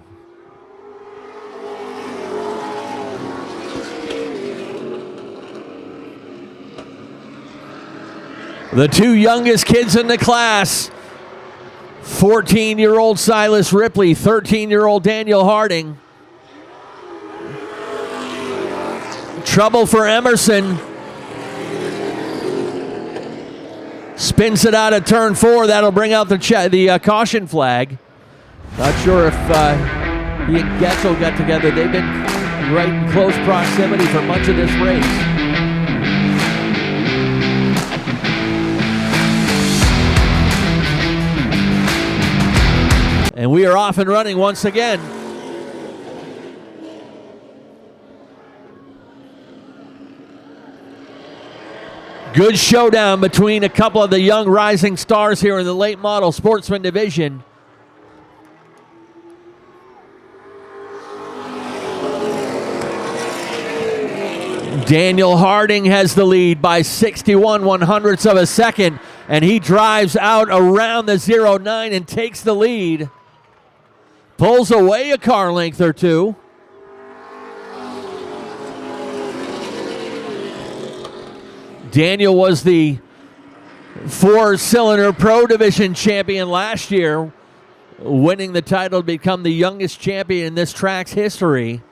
The 2 youngest kids in the class, 14-year-old Silas Ripley, 13-year-old Daniel Harding. Trouble for Emerson. Spins it out of turn 4. That'll bring out the caution flag. Not sure if he and Getchell got together. They've been right in close proximity for much of this race. And we are off and running once again. Good showdown between a couple of the young rising stars here in the late model sportsman division. Daniel Harding has the lead by 61 100ths of a second, and he drives out around the 09 and takes the lead. Pulls away a car length or two. Daniel was the 4-cylinder Pro Division champion last year, winning the title to become the youngest champion in this track's history.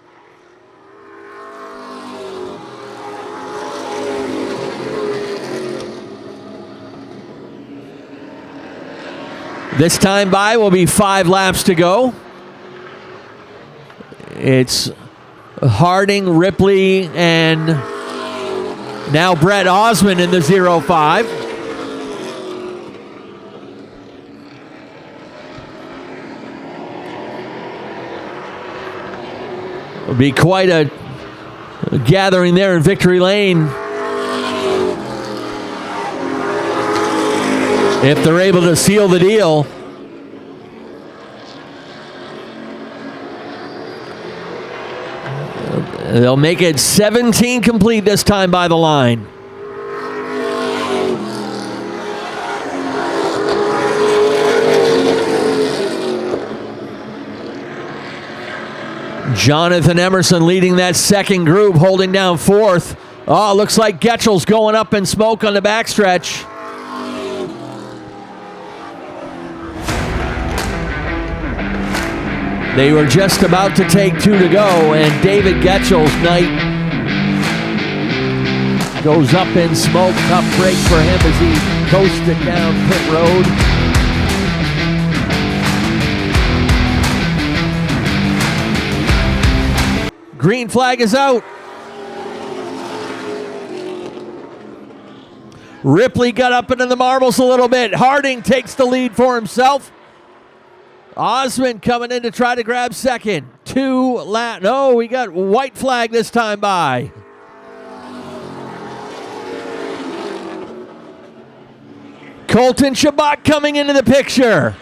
This time by will be 5 laps to go. It's Harding, Ripley, and now Brett Osmond in the 05. It'll be quite a gathering there in Victory Lane if they're able to seal the deal. They'll make it 17 complete this time by the line. Jonathan Emerson leading that second group, holding down fourth. Oh, looks like Getchel's going up in smoke on the backstretch. They were just about to take 2 to go, and David Getchel's night goes up in smoke. Tough break for him as he coasted down pit road. Green flag is out. Ripley got up into the marbles a little bit. Harding takes the lead for himself. Osmond coming in to try to grab second. No, we got white flag this time by. Colton Shabbat coming into the picture.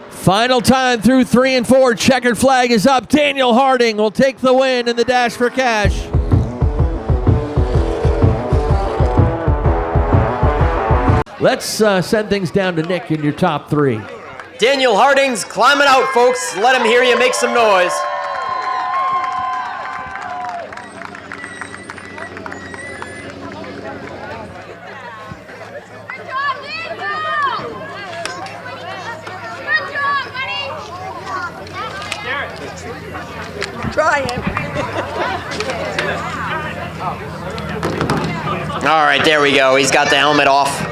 Final time through 3 and 4. Checkered flag is up. Daniel Harding will take the win in the dash for cash. Let's send things down to Nick in your top 3. Daniel Harding's climbing out, folks. Let him hear you make some noise. Try it. All right, there we go. He's got the helmet off.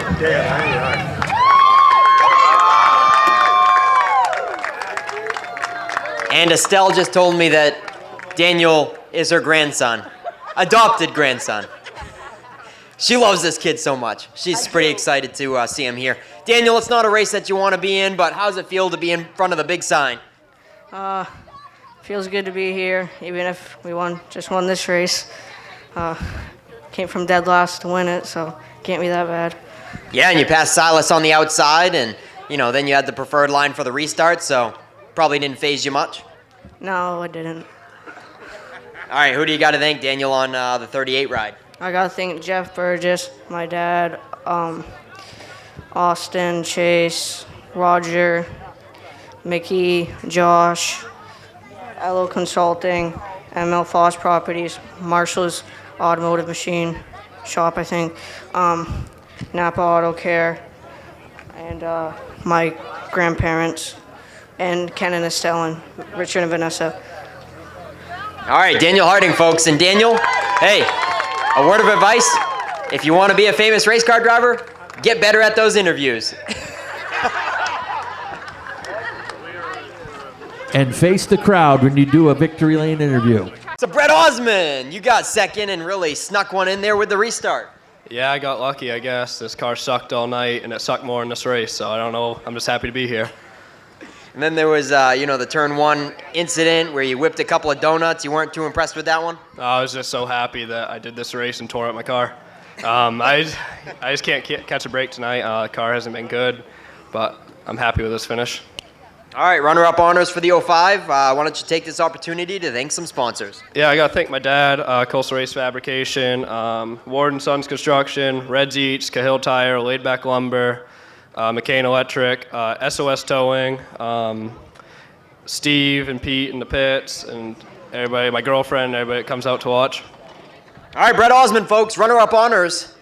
And Estelle just told me that Daniel is her grandson, adopted grandson. She loves this kid so much. She's pretty excited to see him here. Daniel, it's not a race that you want to be in, but how does it feel to be in front of the big sign? Feels good to be here, even if we just won this race. Came from dead last to win it, so can't be that bad. Yeah, and you passed Silas on the outside, and then you had the preferred line for the restart, so probably didn't phase you much. No, I didn't. All right, who do you got to thank, Daniel, on the 38 ride? I gotta thank Jeff Burgess, my dad, Austin, Chase, Roger, Mickey, Josh, LO Consulting, ML Foss Properties, Marshall's Automotive Machine Shop, I think, Napa Auto Care, and my grandparents, and Ken and Estelle, and Richard and Vanessa. All right, Daniel Harding, folks. And Daniel, hey, a word of advice. If you want to be a famous race car driver, get better at those interviews. And face the crowd when you do a Victory Lane interview. So Brett Osmond, you got second and really snuck one in there with the restart. Yeah, I got lucky, I guess. This car sucked all night, and it sucked more in this race, so I don't know. I'm just happy to be here. And then there was, the turn 1 incident where you whipped a couple of donuts. You weren't too impressed with that one? I was just so happy that I did this race and tore up my car. I just can't catch a break tonight. The car hasn't been good, but I'm happy with this finish. All right, runner-up honors for the 05. Why don't you take this opportunity to thank some sponsors? Yeah, I got to thank my dad, Coastal Race Fabrication, Ward & Sons Construction, Reds Eats, Cahill Tire, Laid Back Lumber, McCain Electric, SOS Towing, Steve and Pete in the pits, and everybody, my girlfriend, everybody that comes out to watch. All right, Brett Osmond, folks, runner-up honors.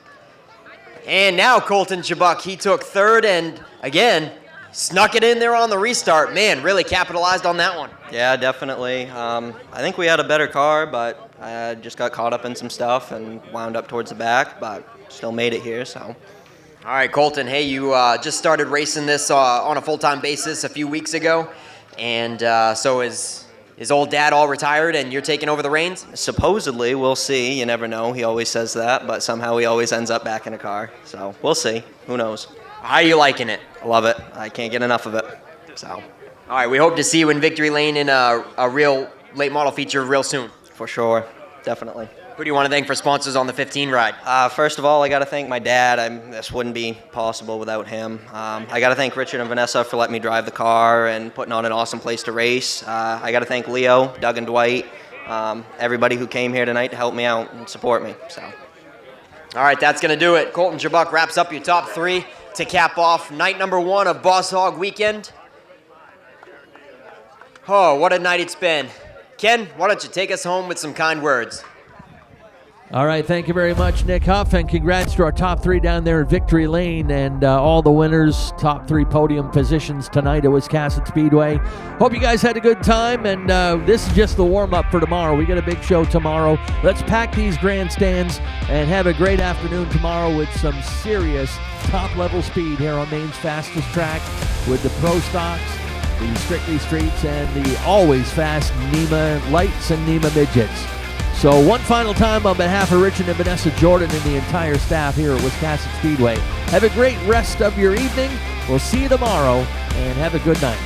And now Colton Shabuk, he took third and, again, snuck it in there on the restart. Man, really capitalized on that one. Yeah, definitely. I think we had a better car, but I just got caught up in some stuff and wound up towards the back, but still made it here, so. All right, Colton. Hey, you just started racing this on a full-time basis a few weeks ago, and so is old dad all retired and you're taking over the reins? Supposedly, we'll see. You never know. He always says that, but somehow he always ends up back in a car. So we'll see. Who knows? How are you liking it? I love it. I can't get enough of it. So. All right, we hope to see you in Victory Lane in a real late model feature real soon. For sure. Definitely. Who do you want to thank for sponsors on the 15 ride? First of all, I got to thank my dad. This wouldn't be possible without him. I got to thank Richard and Vanessa for letting me drive the car and putting on an awesome place to race. I got to thank Leo, Doug, and Dwight, everybody who came here tonight to help me out and support me. So. All right, that's going to do it. Colton Jabuk wraps up your top 3 to cap off night number 1 of Boss Hogg weekend. Oh, what a night it's been. Ken, why don't you take us home with some kind words? All right, thank you very much, Nick Huff, and congrats to our top 3 down there in Victory Lane and all the winners, top 3 podium positions tonight at Wiscasset Speedway. Hope you guys had a good time, and this is just the warm-up for tomorrow. We got a big show tomorrow. Let's pack these grandstands and have a great afternoon tomorrow with some serious top-level speed here on Maine's fastest track with the Pro Stocks, the Strictly Streets, and the always fast NEMA Lights and NEMA Midgets. So one final time on behalf of Richard and Vanessa Jordan and the entire staff here at Wiscasset Speedway, have a great rest of your evening. We'll see you tomorrow, and have a good night.